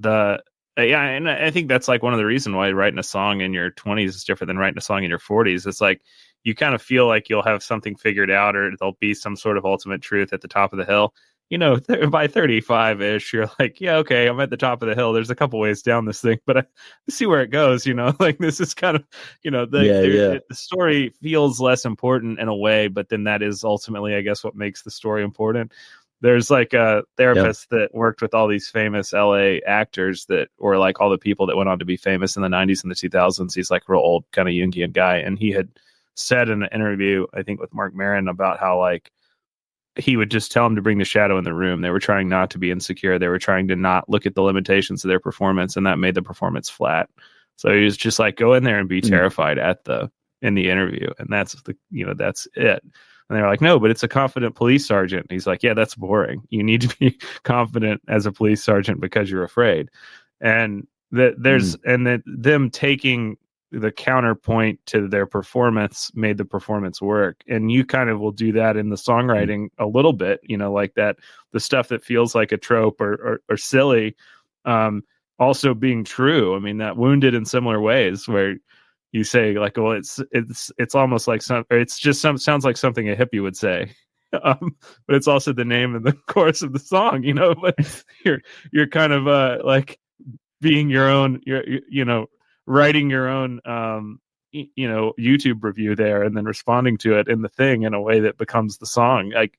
and I think that's like one of the reasons why writing a song in your 20s is different than writing a song in your 40s. It's like you kind of feel like you'll have something figured out, or there'll be some sort of ultimate truth at the top of the hill. By 35-ish, you're like, yeah, okay, I'm at the top of the hill. There's a couple ways down this thing, but I see where it goes. Like, this is kind of, the story feels less important in a way, but then that is ultimately, I guess, what makes the story important. There's like a Yeah. therapist that worked with all these famous LA actors that were like all the people that went on to be famous in the 90s and the 2000s. He's like a real old kind of Jungian guy. And he had said in an interview, I think with Mark Maron, about how like he would just tell them to bring the shadow in the room. They were trying not to be insecure. They were trying to not look at the limitations of their performance, and that made the performance flat. So he was just like, go in there and be terrified in the interview. And that's that's it. And they're like, no, but it's a confident police sergeant. And he's like, yeah, that's boring. You need to be confident as a police sergeant because you're afraid. And that them taking the counterpoint to their performance made the performance work. And you kind of will do that in the songwriting a little bit, like that, the stuff that feels like a trope or silly, also being true. I mean, that wounded in similar ways, where you say like, well, it's almost like sounds like something a hippie would say. But it's also the name and the chorus of the song, but you're kind of like being your own, writing your own YouTube review there, and then responding to it in the thing in a way that becomes the song. Like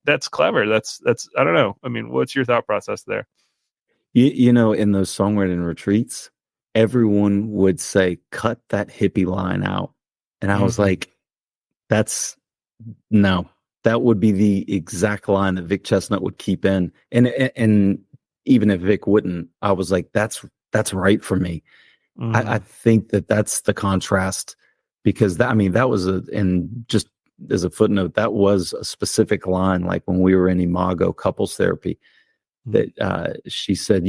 that's clever. That's I don't know. I mean, what's your thought process there? In those songwriting retreats, everyone would say, cut that hippie line out. And I was like, that would be the exact line that Vic Chesnutt would keep in. And even if Vic wouldn't, I was like, that's right for me. I think that's the contrast, because that was and just as a footnote, that was a specific line. Like when we were in Imago couples therapy, that she said,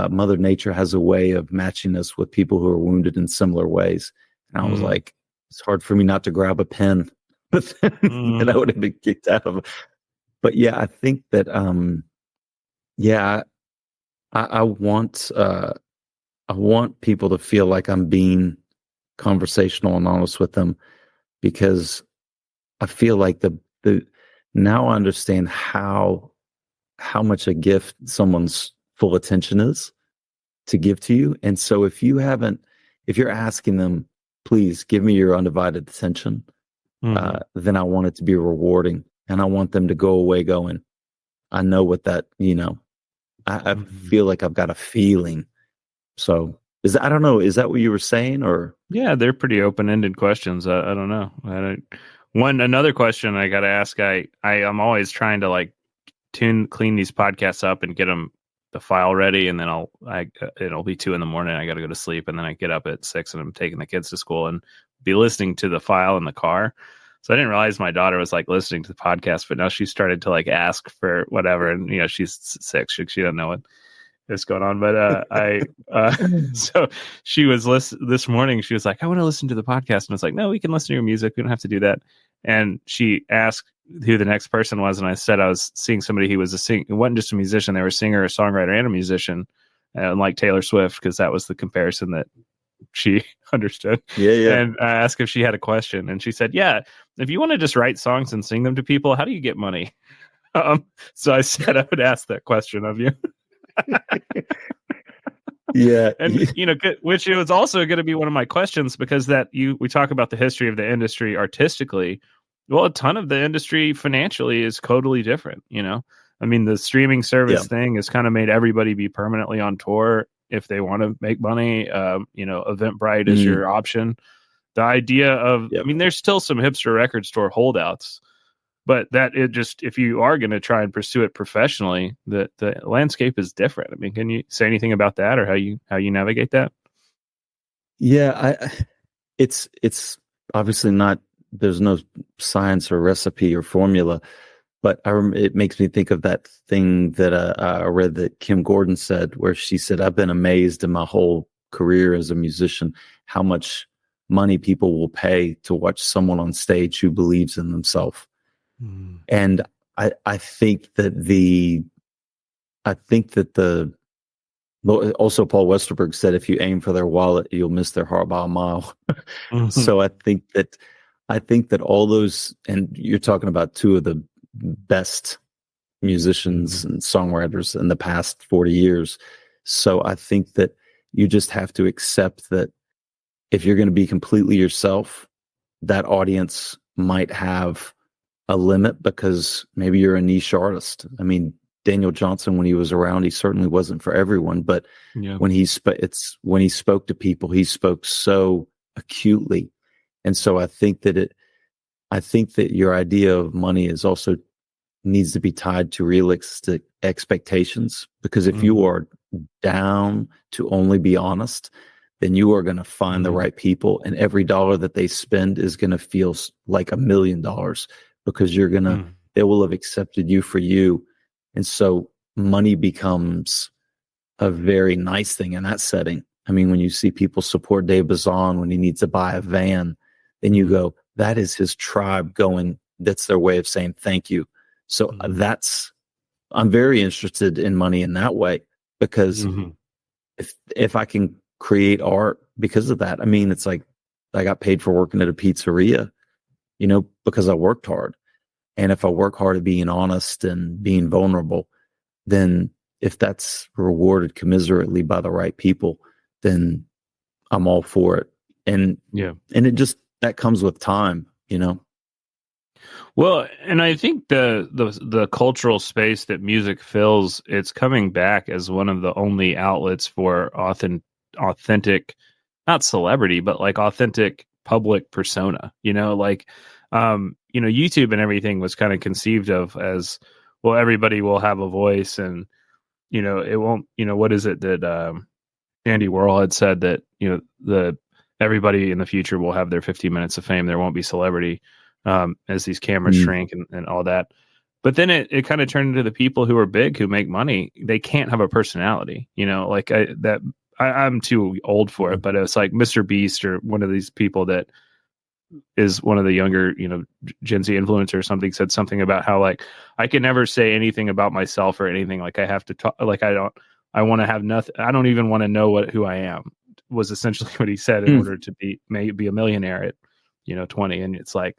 Mother Nature has a way of matching us with people who are wounded in similar ways. And I was like, it's hard for me not to grab a pen, but then I would have been kicked out of it. But yeah, I think that, I want people to feel like I'm being conversational and honest with them, because I feel like now I understand how much a gift someone's full attention is to give to you. And so if you're asking them, please give me your undivided attention, then I want it to be rewarding, and I want them to go away going, I know what that, I feel like I've got a feeling. So I don't know, is that what you were saying? Or yeah, they're pretty open-ended questions. I don't know. Another question I got to ask. I'm always trying to like clean these podcasts up and get them the file ready, and then it'll be 2 a.m. I got to go to sleep, and then I get up at 6 and I'm taking the kids to school and be listening to the file in the car. So I didn't realize my daughter was like listening to the podcast, but now she started to like ask for whatever, and she's 6, she doesn't know what is going on. But so she was this morning. She was like, I want to listen to the podcast, and I was like, no, we can listen to your music. We don't have to do that. And she asked who the next person was, and I said I was seeing somebody who was it wasn't just a musician, they were a singer, a songwriter, and a musician, like Taylor Swift, because that was the comparison that she understood. Yeah. And I asked if she had a question, and she said, yeah, if you want to just write songs and sing them to people, how do you get money? So I said I would ask that question of you. Yeah. And which it was also going to be one of my questions, because we talk about the history of the industry artistically. Well, a ton of the industry financially is totally different. I mean, the streaming service thing has kind of made everybody be permanently on tour if they want to make money. Eventbrite is your option. The idea of, I mean, there's still some hipster record store holdouts, but if you are going to try and pursue it professionally, the landscape is different. I mean, can you say anything about that, or how you navigate that? Yeah, it's obviously not, there's no science or recipe or formula, but it makes me think of that thing that I read that Kim Gordon said, where she said, I've been amazed in my whole career as a musician how much money people will pay to watch someone on stage who believes in themselves. And I think that also Paul Westerberg said, if you aim for their wallet, you'll miss their heart by a mile. So I think that all those, and you're talking about two of the best musicians and songwriters in the past 40 years. So I think that you just have to accept that if you're going to be completely yourself, that audience might have a limit because maybe you're a niche artist. I mean, Daniel Johnson, when he was around, he certainly wasn't for everyone, but Yeah. when he spoke to people, he spoke so acutely. And so I think that your idea of money is also needs to be tied to realistic expectations, because if you are down to only be honest, then you are going to find the right people, and every dollar that they spend is going to feel like $1 million, because they will have accepted you for you. And so money becomes a very nice thing in that setting. I mean, when you see people support Dave Bazan when he needs to buy a van, then you go, that is his tribe going, that's their way of saying thank you. So I'm very interested in money in that way, because if I can create art because of that, I mean, it's like I got paid for working at a pizzeria, because I worked hard. And if I work hard at being honest and being vulnerable, then if that's rewarded commiserately by the right people, then I'm all for it. And it just, that comes with time, Well, and I think the cultural space that music fills, it's coming back as one of the only outlets for authentic, not celebrity, but like authentic public persona. YouTube and everything was kind of conceived of as, well, everybody will have a voice, and it won't. What is it that Andy Warhol had said, that everybody in the future will have their 15 minutes of fame. There won't be celebrity. As these cameras shrink and all that. But then it kind of turned into the people who are big, who make money. They can't have a personality, I'm too old for it, but it's like Mr. Beast or one of these people that is one of the younger, Gen Z influencer or something, said something about how, like, I can never say anything about myself or anything. Like, I have to talk, like, I want to have nothing. I don't even want to know who I am, was essentially what he said, in order to be a millionaire at, 20. And it's like,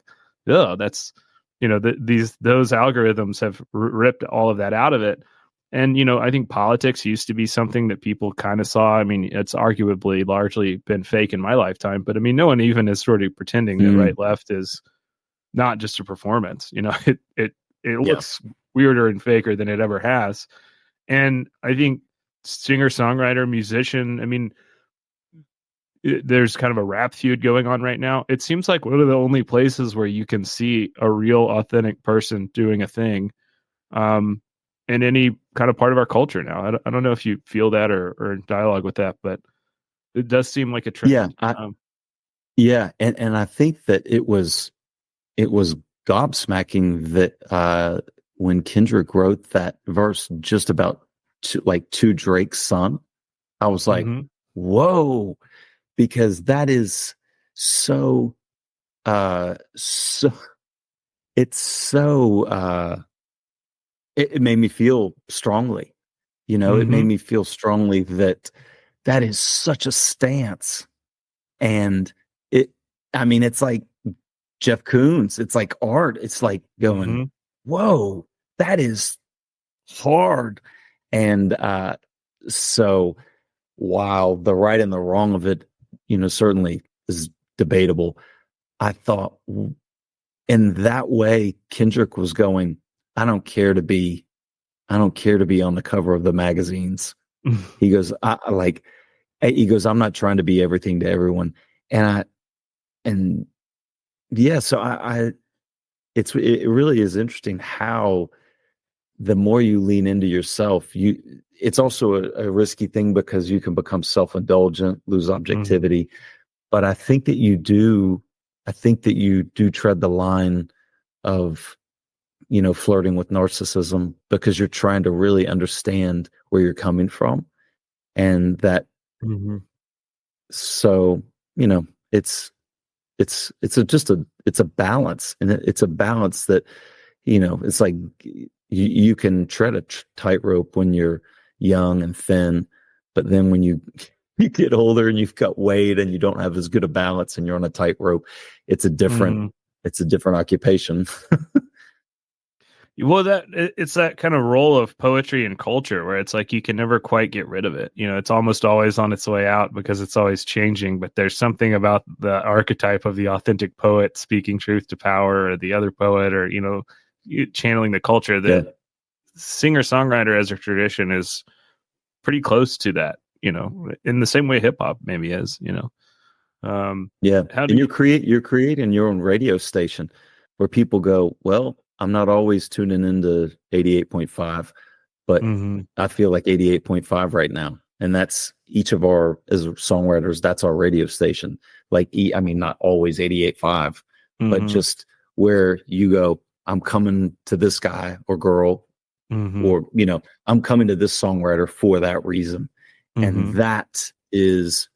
oh, that's, those algorithms have ripped all of that out of it. And, I think politics used to be something that people kind of saw. I mean, it's arguably largely been fake in my lifetime, but I mean, no one even is sort of pretending that right left is not just a performance. It looks weirder and faker than it ever has. And I think singer, songwriter, musician, I mean, there's kind of a rap feud going on right now. It seems like one of the only places where you can see a real authentic person doing a thing in any kind of part of our culture now. I don't know if you feel that or in dialogue with that, but it does seem like a trend. Yeah. And I think that it was gobsmacking that when Kendrick wrote that verse just about to Drake's son, I was like, whoa. Because that is so it made me feel strongly, it made me feel strongly that is such a stance. And it's like Jeff Koons, it's like art. It's like going, whoa, that is hard. And so while the right and the wrong of it, certainly is debatable, I thought in that way, Kendrick was going, I don't care to be on the cover of the magazines. He goes, I'm not trying to be everything to everyone. So it really is interesting how the more you lean into yourself, it's also a risky thing, because you can become self-indulgent, lose objectivity. But I think that you do tread the line of, flirting with narcissism, because you're trying to really understand where you're coming from. And that, so, it's a balance, and it's a balance that, it's like you can tread a tightrope when you're young and thin, but then when you get older and you've got weight and you don't have as good a balance and you're on a tightrope, it's a different occupation. Well, it's that kind of role of poetry and culture where it's like you can never quite get rid of it. You know, it's almost always on its way out because it's always changing. But there's something about the archetype of the authentic poet speaking truth to power, or the other poet, or channeling the culture. That singer-songwriter as a tradition is pretty close to that. You know, in the same way hip hop maybe is. How do you're creating your own radio station where people go, well, I'm not always tuning into 88.5, but I feel like 88.5 right now. And that's each of our, as songwriters, that's our radio station. Like, I mean, not always 88.5, but just where you go, I'm coming to this guy or girl, or, I'm coming to this songwriter for that reason. And that is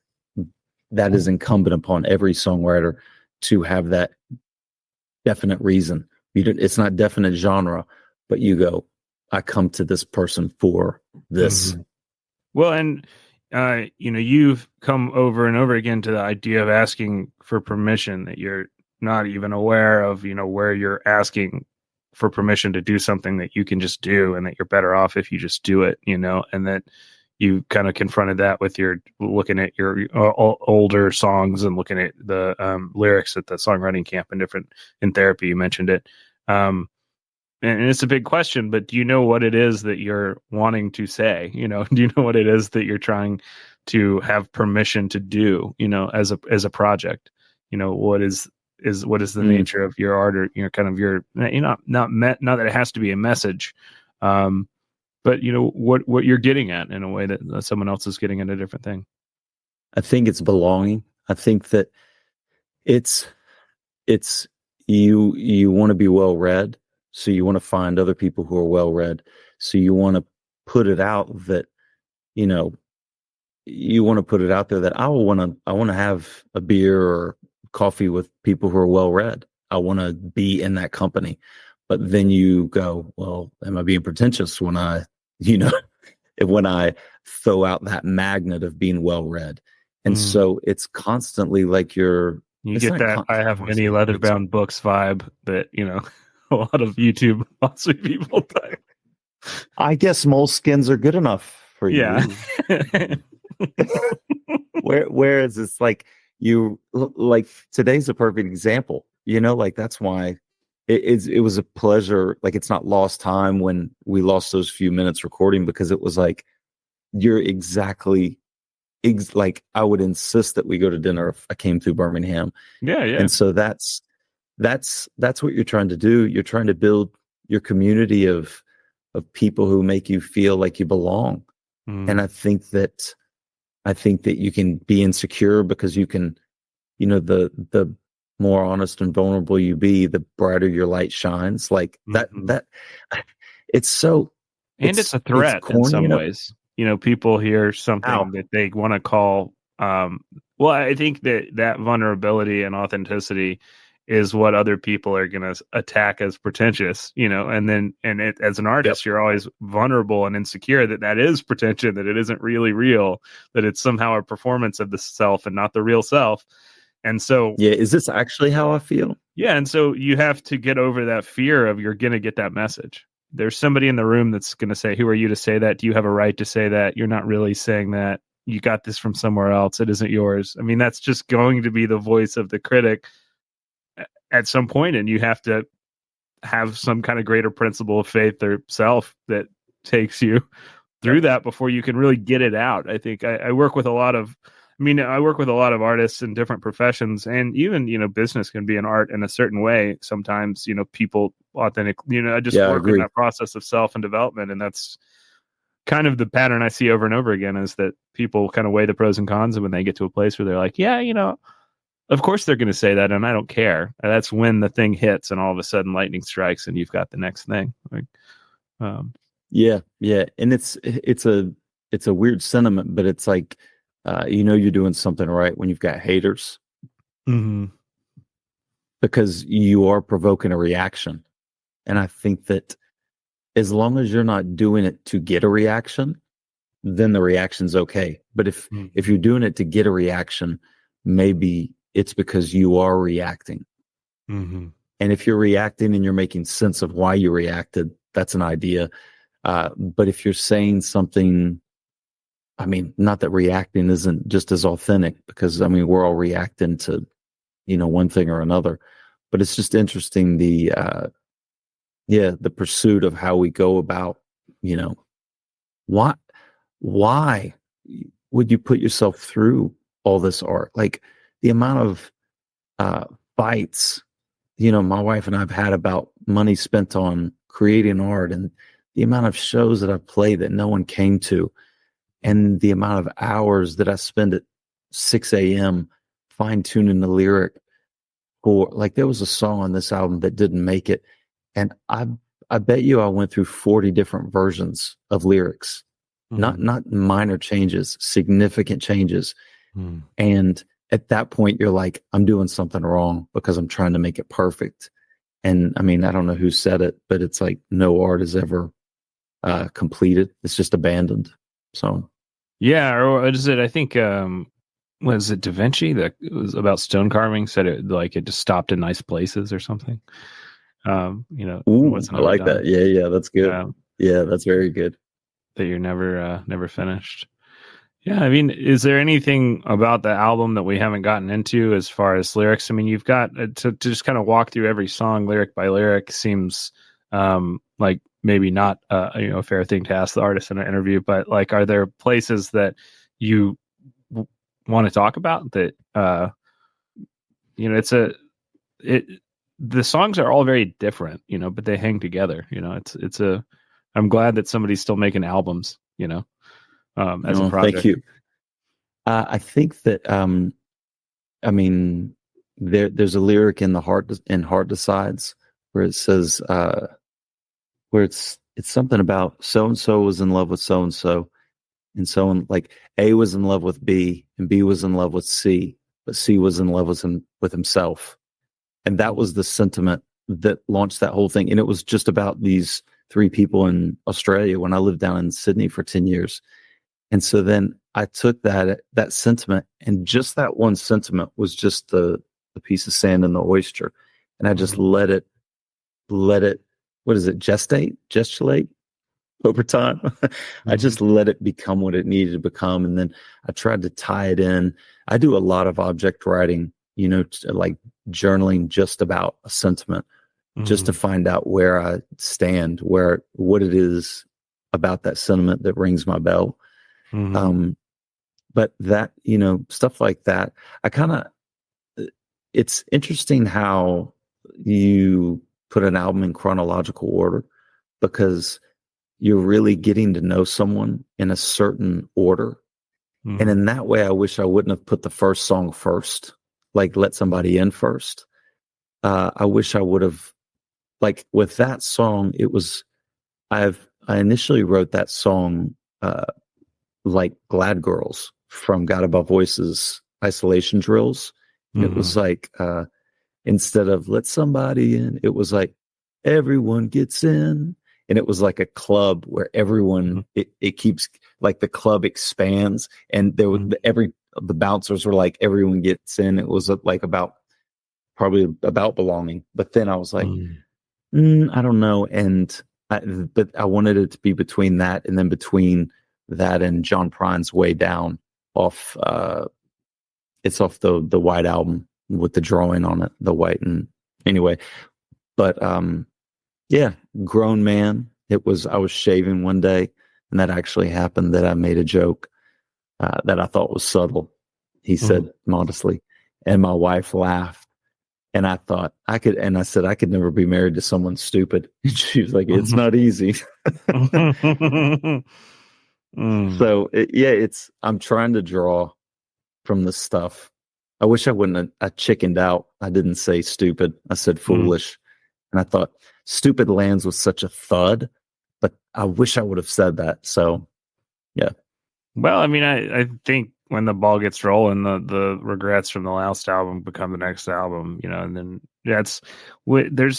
incumbent upon every songwriter to have that definite reason. It's not definite genre, but you go, I come to this person for this. Well, and you've come over and over again to the idea of asking for permission, that you're not even aware of, where you're asking for permission to do something that you can just do, and that you're better off if you just do it, and that you kind of confronted that with your looking at your older songs and looking at the lyrics at the songwriting camp and in therapy. You mentioned it. And it's a big question, but do you know what it is that you're wanting to say? Do you know what it is that you're trying to have permission to do, as a project? What is the nature of your art, or, kind of your, not that it has to be a message, but what you're getting at in a way that someone else is getting at a different thing. I think it's belonging. I think that it's you want to be well read, so you want to find other people who are well read. So you want to put it out that you want to put it out there that I want to have a beer or coffee with people who are well read. I want to be in that company. But then you go, well, am I being pretentious when I throw out that magnet of being well read? And so it's constantly like you get that I have many leather-bound books vibe that, a lot of YouTube awesome people type. I guess moleskins are good enough for you. Yeah. Whereas it's like today's a perfect example, like that's why it was a pleasure. Like, it's not lost time when we lost those few minutes recording, because it was like, you're exactly like, I would insist that we go to dinner if I came through Birmingham. Yeah. And so that's what you're trying to do. You're trying to build your community of people who make you feel like you belong. And I think that you can be insecure because you can, the more honest and vulnerable you be, the brighter your light shines. Like that it's so, and it's a threat, it's corny, in some ways. People hear something that they want to call, well, I think that vulnerability and authenticity is what other people are going to attack as pretentious, and as an artist, you're always vulnerable and insecure that is pretension, that it isn't really real, that it's somehow a performance of the self and not the real self. And so, is this actually how I feel? Yeah. And so you have to get over that fear of you're going to get that message. There's somebody in the room that's going to say, who are you to say that? Do you have a right to say that? You're not really saying that. You got this from somewhere else. It isn't yours. I mean, that's just going to be the voice of the critic at some point, and you have to have some kind of greater principle of faith or self that takes you through that before you can really get it out. I think I work with a lot of artists in different professions, and even, business can be an art in a certain way. Sometimes, people authentic, I just work in that process of self and development. And that's kind of the pattern I see over and over again, is that people kind of weigh the pros and cons. And when they get to a place where they're like, yeah, of course they're going to say that, and I don't care. And that's when the thing hits, and all of a sudden lightning strikes, and you've got the next thing. Like, yeah. And it's a weird sentiment, but it's like, you're doing something right when you've got haters, because you are provoking a reaction. And I think that as long as you're not doing it to get a reaction, then the reaction's okay. But if you're doing it to get a reaction, maybe it's because you are reacting. And if you're reacting and you're making sense of why you reacted, that's an idea. But if you're saying something, I mean, not that reacting isn't just as authentic, because I mean, we're all reacting to, one thing or another, but it's just interesting. The pursuit of how we go about, why would you put yourself through all this art? Like the amount of fights, my wife and I've had about money spent on creating art, and the amount of shows that I've played that no one came to, and the amount of hours that I spend at 6 a.m. fine tuning the lyric for, like, there was a song on this album that didn't make it. And I bet you I went through 40 different versions of lyrics, not minor changes, significant changes. And at that point, you're like, I'm doing something wrong because I'm trying to make it perfect. And I mean, I don't know who said it, but it's like no art is ever completed. It's just abandoned. So, yeah. Or what is it? I think, was it Da Vinci that it was about stone carving? Said it like it just stopped in nice places or something. Ooh, I like that. Yeah, that's good. Yeah, that's very good. That you're never finished. Yeah, I mean, is there anything about the album that we haven't gotten into as far as lyrics? I mean, you've got to just kind of walk through every song lyric by lyric seems like maybe not a fair thing to ask the artist in an interview, but like, are there places that you want to talk about that the songs are all very different, but they hang together. I'm glad that somebody's still making albums, as a project. Thank you. I think that I mean, there's a lyric in Heart Decides where it says where it's something about so and so was in love with so and so, and so on. Like A was in love with B, and B was in love with C, but C was in love with himself, and that was the sentiment that launched that whole thing. And it was just about these three people in Australia when I lived down in Sydney for 10 years. And so then I took that sentiment, and just that one sentiment was just the piece of sand in the oyster. And I just let it, what is it? Gestulate over time. I just let it become what it needed to become. And then I tried to tie it in. I do a lot of object writing, like journaling just about a sentiment, just to find out where I stand, what it is about that sentiment that rings my bell. But that, stuff like that, it's interesting how you put an album in chronological order, because you're really getting to know someone in a certain order. And in that way, I wish I wouldn't have put the first song first, like let somebody in first. I wish I would have, like with that song, I initially wrote that song, like Glad Girls from God Above Voices Isolation Drills. It was like, instead of let somebody in, it was like everyone gets in. And it was like a club where everyone, it keeps, like the club expands, and there was the bouncers were like, everyone gets in. It was like probably about belonging. But then I was like, I don't know. But I wanted it to be between that, and then between that and John Prine's Way Down off, it's off the White album with the drawing on it, the white. And anyway, but yeah, Grown Man. I was shaving one day, and that actually happened, that I made a joke that I thought was subtle. He said modestly, and my wife laughed, and I thought I said I could never be married to someone stupid. And she was like, it's not easy. So I'm trying to draw from the stuff. I wish I wouldn't I chickened out. I didn't say stupid. I said foolish. And I thought stupid lands with such a thud, but I wish I would have said that. So, yeah. Well, I mean, I think when the ball gets rolling, the regrets from the last album become the next album, and then there's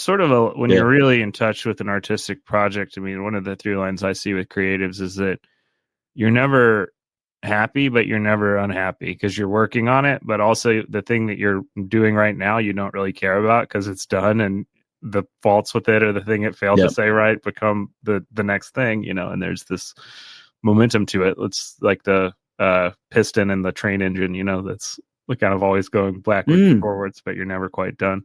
sort of when you're really in touch with an artistic project. I mean, one of the through lines I see with creatives is that you're never happy, but you're never unhappy because you're working on it. But also the thing that you're doing right now, you don't really care about because it's done, and the faults with it or the thing it failed Yep. to say right become the next thing, you know, and there's this momentum to it. It's like the piston in the train engine, you know, that's kind of always going backwards and forwards, but you're never quite done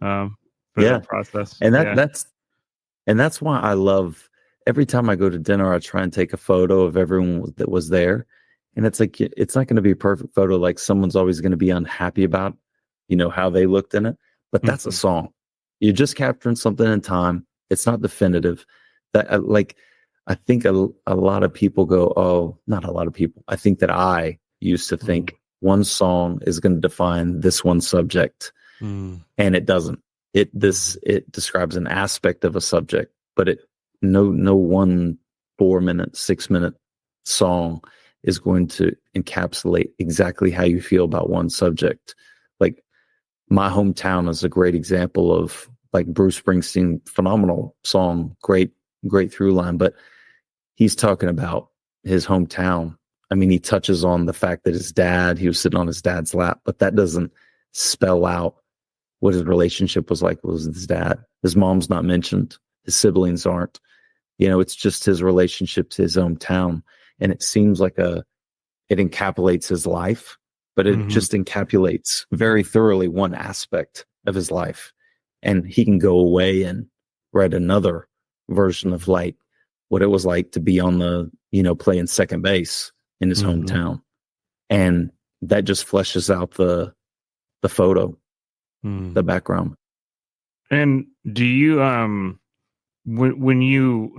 for that process. And that's why I love, every time I go to dinner, I try and take a photo of everyone that was there. And it's like, it's not going to be a perfect photo. Like someone's always going to be unhappy about, you know, how they looked in it, but that's a song. You're just capturing something in time. It's not definitive. That like, I think a lot of people go, oh, not a lot of people. I think that I used to think one song is going to define this one subject, and it doesn't. It describes an aspect of a subject, but no 1 4-minute, 6-minute song is going to encapsulate exactly how you feel about one subject. Like My Hometown is a great example of like Bruce Springsteen, phenomenal song, great through line, but he's talking about his hometown. I mean, he touches on the fact that he was sitting on his dad's lap, but that doesn't spell out what his relationship was like with his dad. His mom's not mentioned. His siblings aren't. You know, it's just his relationship to his hometown. And it seems like it encapsulates his life, but it just encapsulates very thoroughly one aspect of his life. And he can go away and write another version of like what it was like to be on the, you know, playing second base in his hometown. And that just fleshes out the photo, the background. And do you, when you,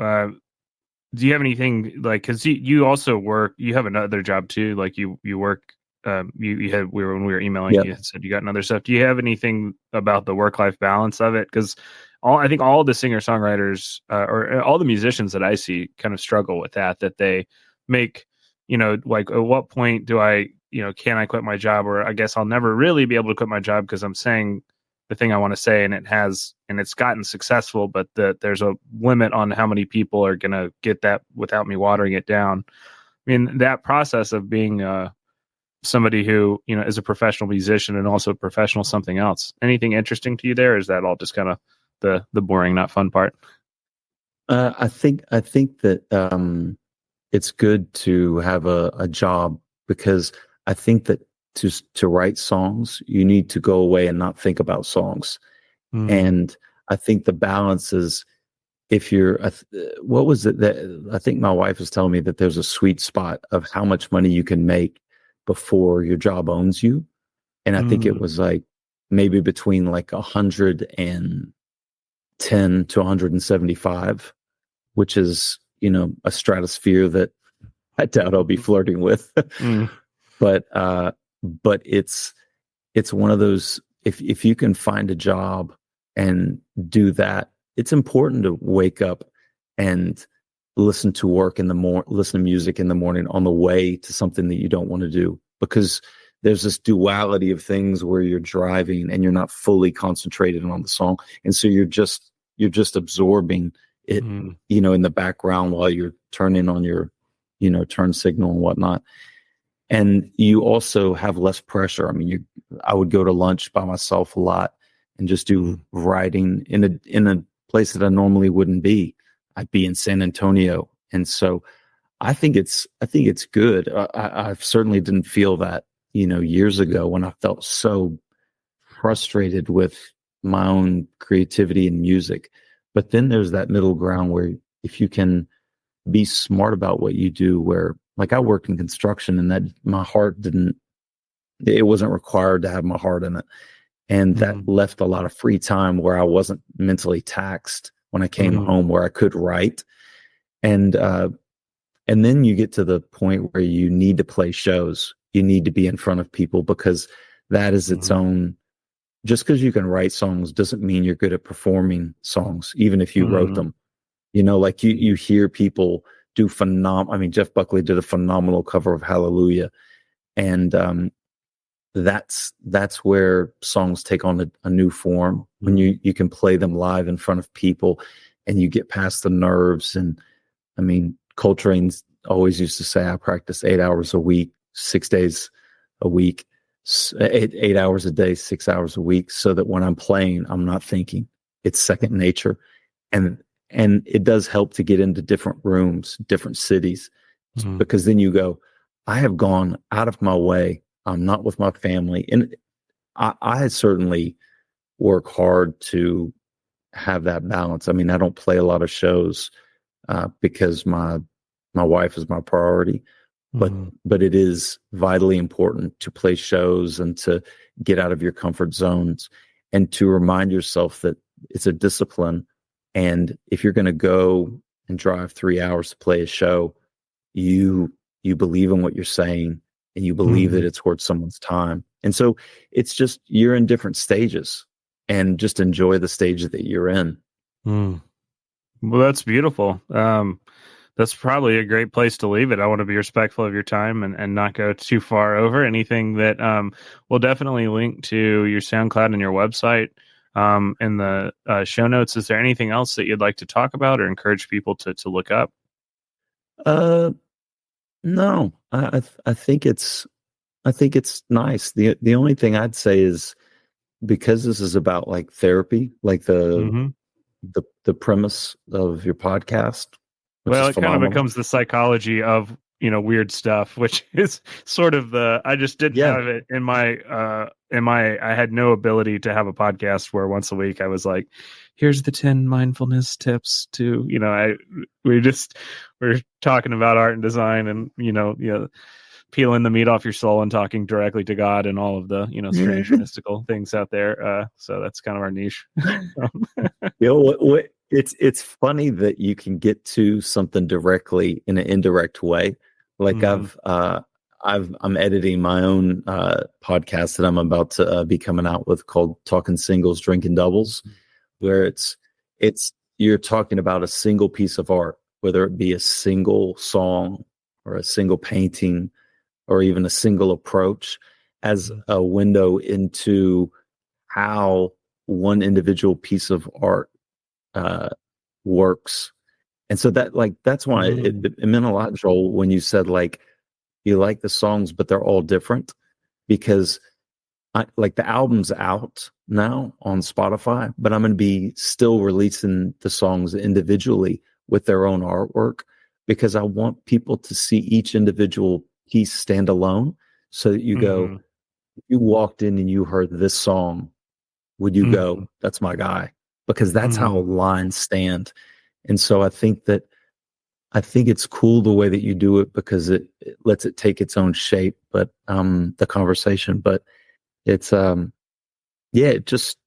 do you have anything like, cause you also work, you have another job too. Like you work, when we were emailing, you said you got another stuff. Do you have anything about the work-life balance of it? Cause I think all the singer-songwriters, or all the musicians that I see kind of struggle with that they make, you know, like at what point do I, you know, can I quit my job? Or I guess I'll never really be able to quit my job because I'm saying the thing I want to say, and it's gotten successful, but there's a limit on how many people are going to get that without me watering it down. I mean, that process of being somebody who, you know, is a professional musician and also a professional something else. Anything interesting to you there? Or is that all just kind of the boring, not fun part? I think that it's good to have a job, because I think that to write songs, you need to go away and not think about songs. And I think the balance is, if you're, what was it that I think my wife was telling me, that there's a sweet spot of how much money you can make before your job owns you. And I think it was like maybe between like 110 to 175, which is, you know, a stratosphere that I doubt I'll be flirting with. But it's one of those, if you can find a job and do that, it's important to wake up and listen to listen to music in the morning on the way to something that you don't want to do, because there's this duality of things where you're driving and you're not fully concentrated on the song. And so you're just absorbing it, you know, in the background while you're turning on your, you know, turn signal and whatnot. And you also have less pressure. I mean, I would go to lunch by myself a lot and just do writing in a place that I normally wouldn't be. I'd be in San Antonio. And so I think it's good. I certainly didn't feel that, you know, years ago, when I felt so frustrated with my own creativity and music. But then there's that middle ground where if you can be smart about what you do, where like I worked in construction, and that my heart it wasn't required to have my heart in it. And that left a lot of free time where I wasn't mentally taxed when I came home, where I could write. And then you get to the point where you need to play shows. You need to be in front of people, because that is its own. Just because you can write songs doesn't mean you're good at performing songs, even if you wrote them. You know, like you hear people do phenomenal. I mean, Jeff Buckley did a phenomenal cover of Hallelujah. And that's where songs take on a new form, when you can play them live in front of people and you get past the nerves. And I mean, Coltrane's always used to say, I practice 8 hours a week, 6 days a week, 8 hours a day, 6 hours a week, so that when I'm playing, I'm not thinking. it's second nature. And it does help to get into different rooms, different cities, because then you go, I have gone out of my way. I'm not with my family. And I certainly work hard to have that balance. I mean, I don't play a lot of shows because my wife is my priority, but it is vitally important to play shows and to get out of your comfort zones and to remind yourself that it's a discipline. And if you're going to go and drive 3 hours to play a show, you believe in what you're saying and you believe that it's worth someone's time. And so it's just, you're in different stages, and just enjoy the stage that you're in. Well, that's beautiful. That's probably a great place to leave it. I want to be respectful of your time and not go too far over anything. That we'll definitely link to your SoundCloud and your website in the show notes. Is there anything else that you'd like to talk about or encourage people to look up? No, I think it's nice. The only thing I'd say is, because this is about like therapy, like the premise of your podcast. Well, it kind of becomes the psychology of, weird stuff, which is sort of I just didn't have it in my, I had no ability to have a podcast where once a week I was like, here's the 10 mindfulness tips to, we're talking about art and design and, peeling the meat off your soul and talking directly to God and all of the, strange mystical things out there. So that's kind of our niche. It's funny that you can get to something directly in an indirect way. Like I'm editing my own podcast that I'm about to be coming out with, called Talking Singles, Drinking Doubles, where it's you're talking about a single piece of art, whether it be a single song or a single painting or even a single approach, as a window into how one individual piece of art works. And so that's why it meant a lot, Joel, when you said like you like the songs, but they're all different, because the album's out now on Spotify, but I'm going to be still releasing the songs individually with their own artwork, because I want people to see each individual piece stand alone, so that you go, if you walked in and you heard this song, would you go, that's my guy? Because that's how lines stand. And so I think it's cool the way that you do it, because it lets it take its own shape, but the conversation, but it's just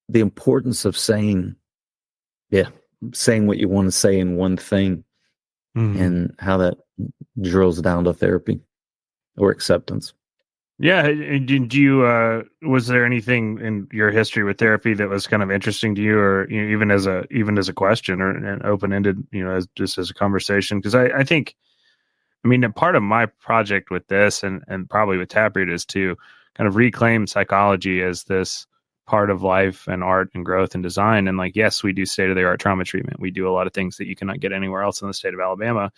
the importance of saying what you want to say in one thing, and how that drills down to therapy or acceptance. Yeah. Did you, was there anything in your history with therapy that was kind of interesting to you, or even as a question, or an open-ended, just as a conversation? Because I think, part of my project with this and probably with Taproot is to kind of reclaim psychology as this part of life and art and growth and design. And yes, we do state-of-the-art trauma treatment. We do a lot of things that you cannot get anywhere else in the state of Alabama,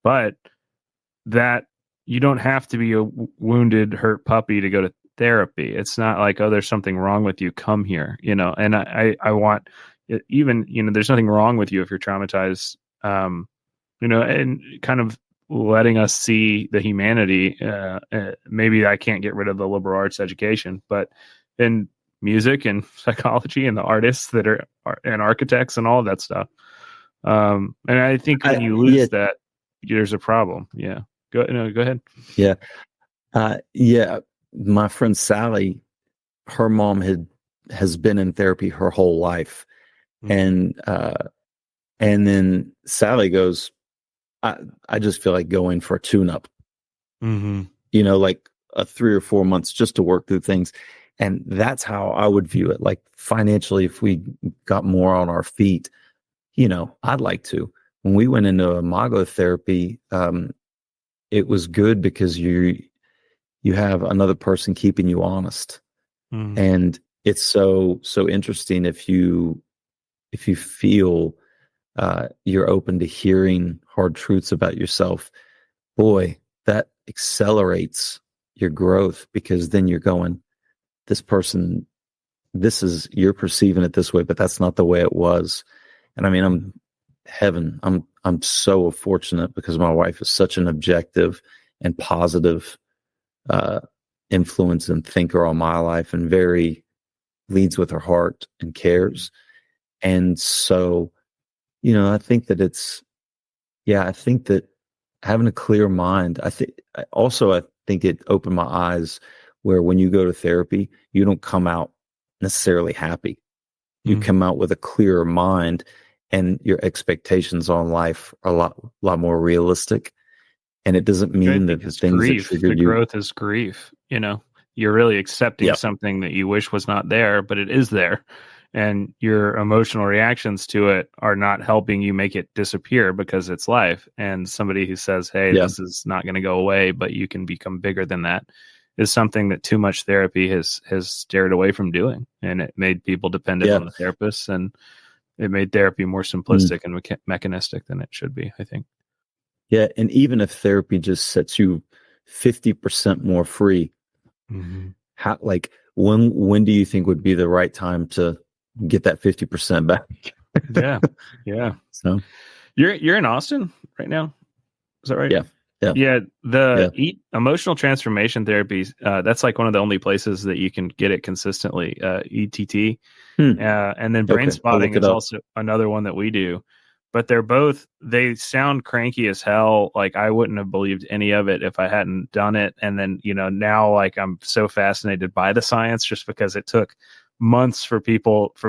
but that you don't have to be a wounded, hurt puppy to go to therapy. It's not like, oh, there's something wrong with you, come here, and I want, even, there's nothing wrong with you if you're traumatized, and kind of letting us see the humanity. Maybe I can't get rid of the liberal arts education, but in music and psychology and the artists that are and architects and all of that stuff. And I think when you lose that, there's a problem. Yeah. Go ahead. Yeah. My friend Sally, her mom has been in therapy her whole life. And then Sally goes, I just feel like going for a tune-up, like a 3 or 4 months just to work through things. And that's how I would view it. Like financially, if we got more on our feet, I'd like to. When we went into imago therapy, it was good because you have another person keeping you honest. And it's so interesting if you feel you're open to hearing hard truths about yourself. Boy, that accelerates your growth, because then you're going, this person you're perceiving it this way, but that's not the way it was. And I mean, I'm so fortunate because my wife is such an objective and positive influence and thinker on my life, and very leads with her heart and cares. And so, I think that I think that having a clear mind, I think it opened my eyes where when you go to therapy, you don't come out necessarily happy. You come out with a clearer mind, and your expectations on life are a lot more realistic. And it doesn't mean that the things grief. that triggered the growth is grief. You're really accepting something that you wish was not there, but it is there. And your emotional reactions to it are not helping you make it disappear because it's life. And somebody who says, hey, this is not going to go away, but you can become bigger than that, is something that too much therapy has steered away from doing. And it made people dependent on the therapists, and it made therapy more simplistic and mechanistic than it should be, I think. Yeah. And even if therapy just sets you 50% more free, how, like, when do you think would be the right time to get that 50% back? Yeah. So you're in Austin right now, is that right? Yeah. Emotional transformation therapy, that's like one of the only places that you can get it consistently, ETT. And then brain spotting is also another one that we do. But they sound cranky as hell. Like, I wouldn't have believed any of it if I hadn't done it. And then, now, like, I'm so fascinated by the science, just because it took months for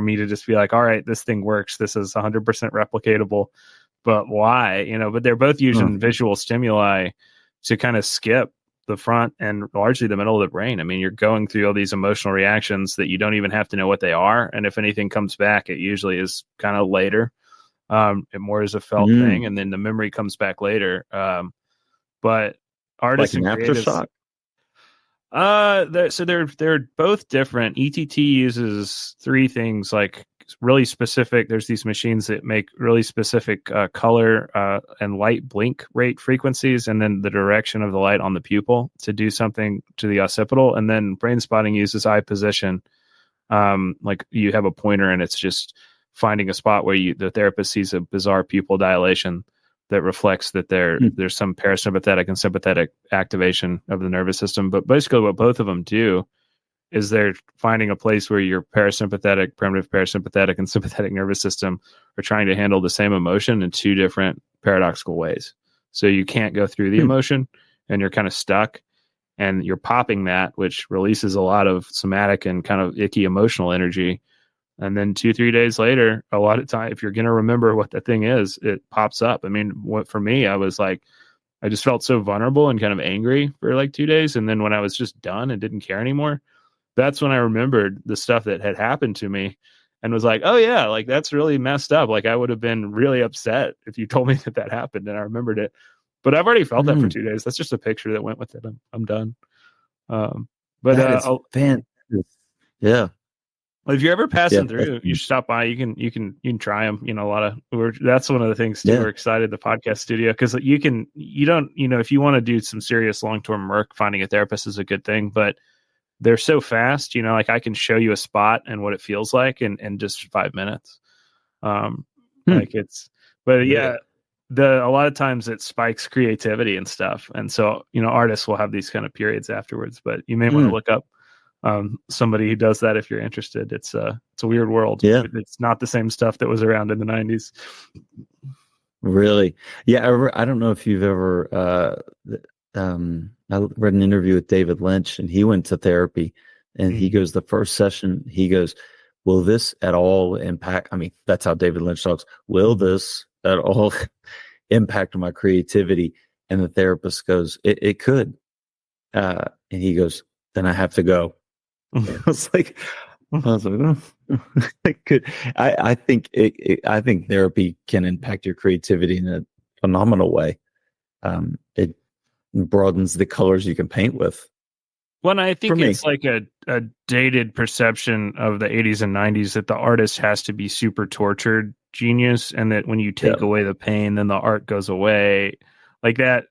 me to just be like, all right, this thing works. This is 100% replicatable. But why? But they're both using visual stimuli to kind of skip the front and largely the middle of the brain. I mean, you're going through all these emotional reactions that you don't even have to know what they are. And if anything comes back, it usually is kind of later. It more is a felt thing, and then the memory comes back later. But artists like an and creatives, aftershock. They're both different. ETT uses three things, like really specific. There's these machines that make really specific color and light blink rate frequencies, and then the direction of the light on the pupil to do something to the occipital. And then brain spotting uses eye position. Like, you have a pointer, and it's just finding a spot where the therapist sees a bizarre pupil dilation that reflects that there's some parasympathetic and sympathetic activation of the nervous system. But basically what both of them do is they're finding a place where your parasympathetic, primitive parasympathetic, and sympathetic nervous system are trying to handle the same emotion in two different paradoxical ways. So you can't go through the emotion, and you're kind of stuck, and you're popping that, which releases a lot of somatic and kind of icky emotional energy. And then 2-3 days later, a lot of time, if you're going to remember what the thing is, it pops up. I mean, for me, I was like, I just felt so vulnerable and kind of angry for like 2 days. And then when I was just done and didn't care anymore, that's when I remembered the stuff that had happened to me and was like, oh yeah, like, that's really messed up. Like, I would have been really upset if you told me that happened and I remembered it. But I've already felt that for 2 days. That's just a picture that went with it. I'm done. Yeah. If you're ever passing through, you should stop by. You can try them. That's one of the things too. We're excited, the podcast studio, because if you want to do some serious long-term work, finding a therapist is a good thing, but they're so fast, like, I can show you a spot and what it feels like in just 5 minutes. A lot of times it spikes creativity and stuff. And so, artists will have these kind of periods afterwards, but you may want to look up somebody who does that if you're interested. It's a weird world. It's not the same stuff that was around in the 90s. Really? Yeah. I don't know if you've ever I read an interview with David Lynch, and he went to therapy, and he goes, the first session, he goes, will this at all impact, I mean, that's how David Lynch talks, will this at all impact my creativity? And the therapist goes, it could. And he goes, then I have to go. I was like, oh. I think therapy can impact your creativity in a phenomenal way. It broadens the colors you can paint with. Well, I think it's like a dated perception of the 80s and 90s that the artist has to be super tortured genius, and that when you take away the pain, then the art goes away. Like that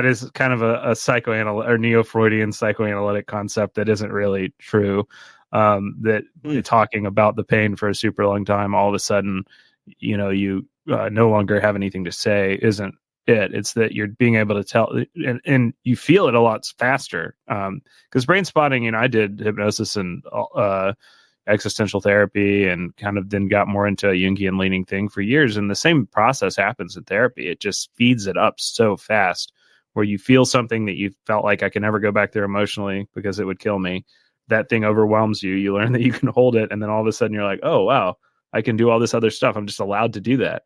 is kind of a psychoanalytic or neo-Freudian psychoanalytic concept that isn't really true. that talking about the pain for a super long time, all of a sudden, you no longer have anything to say isn't it. It's that you're being able to tell, and you feel it a lot faster. Because brain spotting, I did hypnosis and existential therapy, and kind of then got more into a Jungian leaning thing for years. And the same process happens in therapy. It just speeds it up so fast, where you feel something that you felt like I can never go back there emotionally because it would kill me. That thing overwhelms you. You learn that you can hold it. And then all of a sudden you're like, oh, wow, I can do all this other stuff. I'm just allowed to do that.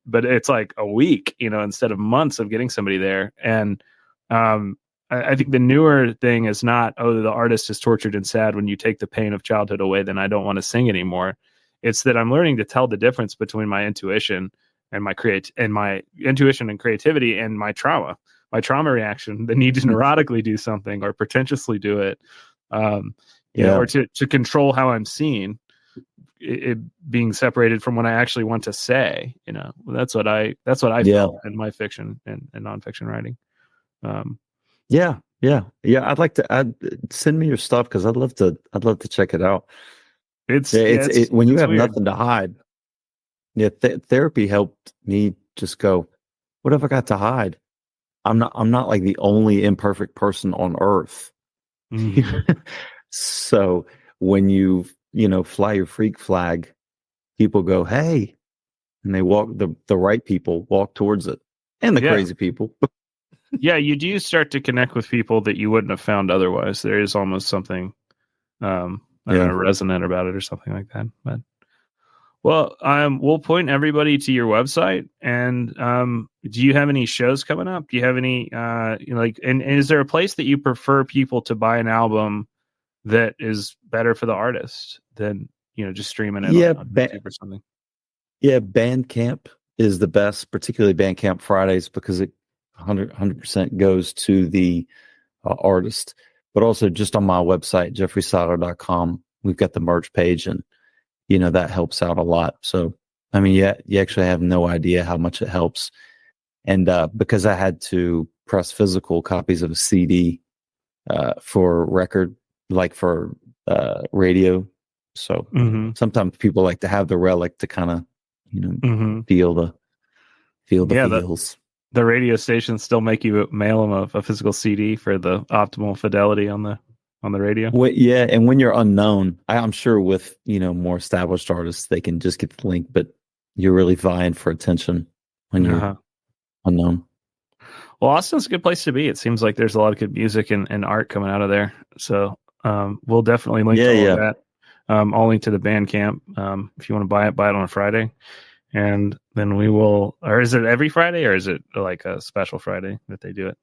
But it's like a week, instead of months of getting somebody there. And I think the newer thing is not, oh, the artist is tortured and sad. When you take the pain of childhood away, then I don't want to sing anymore. It's that I'm learning to tell the difference between my intuition and my intuition and creativity and my trauma reaction, the need to neurotically do something or pretentiously do it, or to control how I'm seen, it being separated from what I actually want to say. That's what I felt in my fiction and nonfiction writing. I'd like to send me your stuff, because I'd love to check it out. It's when you have weird. Nothing to hide. Therapy helped me just go, what have I got to hide? I'm not like the only imperfect person on earth. Mm-hmm. So when you fly your freak flag, people go, hey, and they walk, the right people walk towards it, and the crazy people. Yeah, you do start to connect with people that you wouldn't have found otherwise. There is almost something resonant about it or something like that. But we'll point everybody to your website. And do you have any shows coming up? Do you have any and is there a place that you prefer people to buy an album that is better for the artist than just streaming it on YouTube or something? Yeah, Bandcamp is the best, particularly Bandcamp Fridays, because it 100% goes to the artist. But also just on my website, jeffreysyler.com, we've got the merch page, and that helps out a lot. So you actually have no idea how much it helps. And because I had to press physical copies of a CD for record, like for radio, so sometimes people like to have the relic to kind of feel the feels. The radio stations still make you mail them a physical CD for the optimal fidelity on the radio. Well, yeah, and when you're unknown, I'm sure with more established artists, they can just get the link, but you're really vying for attention when you're unknown. Well, Austin's a good place to be. It seems like there's a lot of good music and art coming out of there. So we'll definitely link to all of that. I'll link to the Bandcamp. If you want to buy it on a Friday. And then we will, or is it every Friday, or is it like a special Friday that they do it?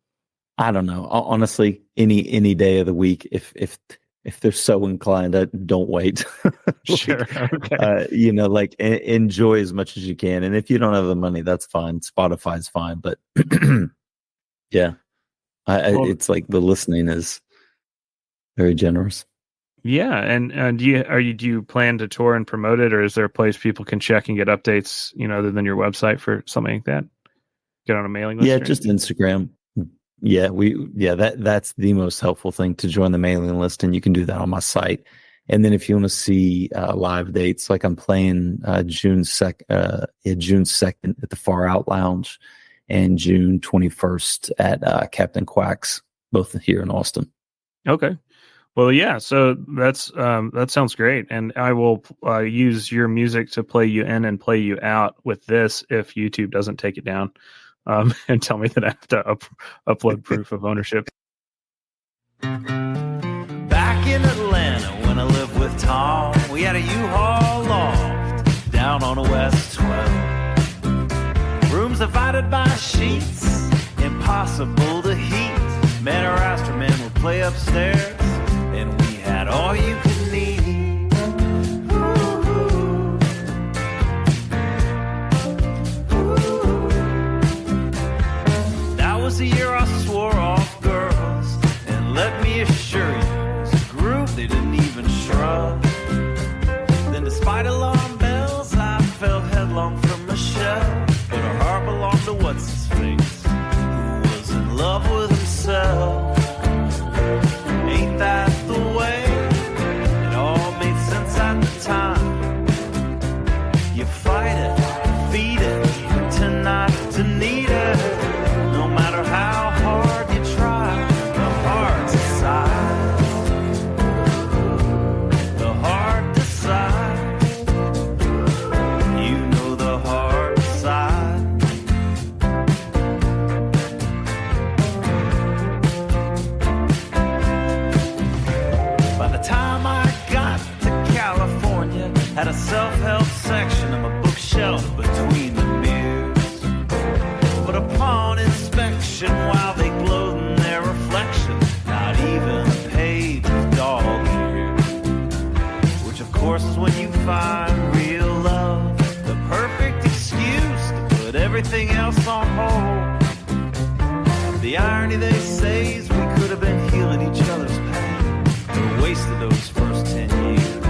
I don't know. Honestly, any day of the week, if they're so inclined, don't wait. Sure. Okay. Enjoy as much as you can. And if you don't have the money, that's fine. Spotify's fine. But it's like the listening is very generous. Yeah, and do you plan to tour and promote it, or is there a place people can check and get updates, other than your website for something like that? Get on a mailing list? Yeah, just Instagram. Yeah, that's the most helpful thing, to join the mailing list, and you can do that on my site. And then if you want to see live dates, like I'm playing June 2nd at the Far Out Lounge, and June 21st at Captain Quack's, both here in Austin. Okay. Well, yeah, so that sounds great, and I will use your music to play you in and play you out with this if YouTube doesn't take it down, and tell me that I have to upload proof of ownership. Back in Atlanta when I lived with Tom, we had a U-Haul loft down on a West 12. Rooms divided by sheets, impossible to heat. Man or instrument would play upstairs, and we had all you could need. Ooh. That was the year I swore off girls, and let me assure you, as a group they didn't even shrug. Then despite alarm bells, I fell headlong from Michelle, but her heart belonged to what's-his-face, who was in love with himself. Ain't that the way it all time I got to California, had a self-help section of my bookshelf between the mirrors. But upon inspection, while they glowed in their reflection, not even a page was dog-eared. Which of course is when you find real love, the perfect excuse to put everything else on hold. The irony, they say, is we could have been healing each other's pain, but wasted those first 10 years,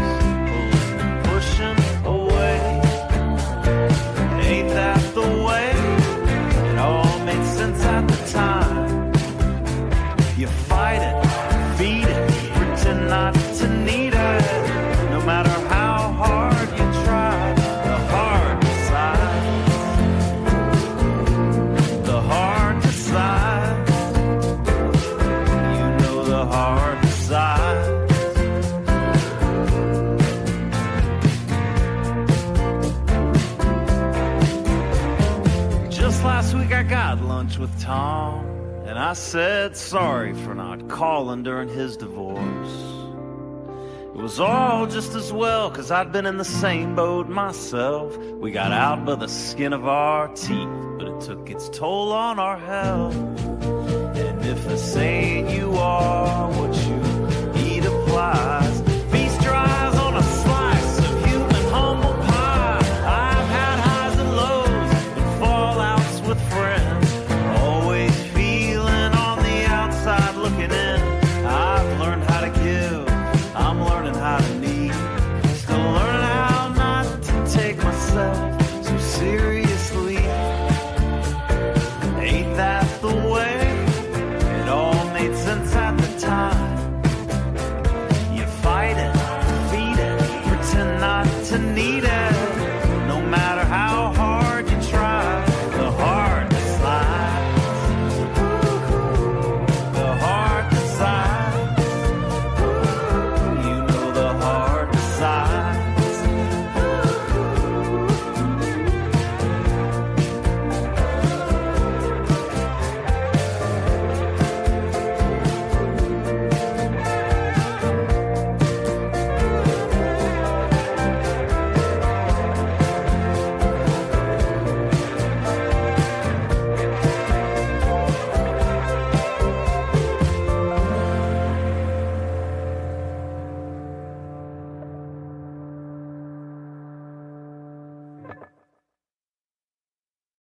pulling and pushing away. Ain't that the way? It all made sense at the time. You fight it, feed it, pretend not to need it. No matter how hard you try, the heart decides. The heart decides. Hard decides. Just last week I got lunch with Tom, and I said sorry for not calling during his divorce. It was all just as well, 'cause I'd been in the same boat myself. We got out by the skin of our teeth, but it took its toll on our health. And if the saying you are what you eat applies, feast your eyes on a slice of human humble pie. I've had highs and lows and fallouts with friends, always feeling on the outside looking in. I've learned how to give, I'm learning how to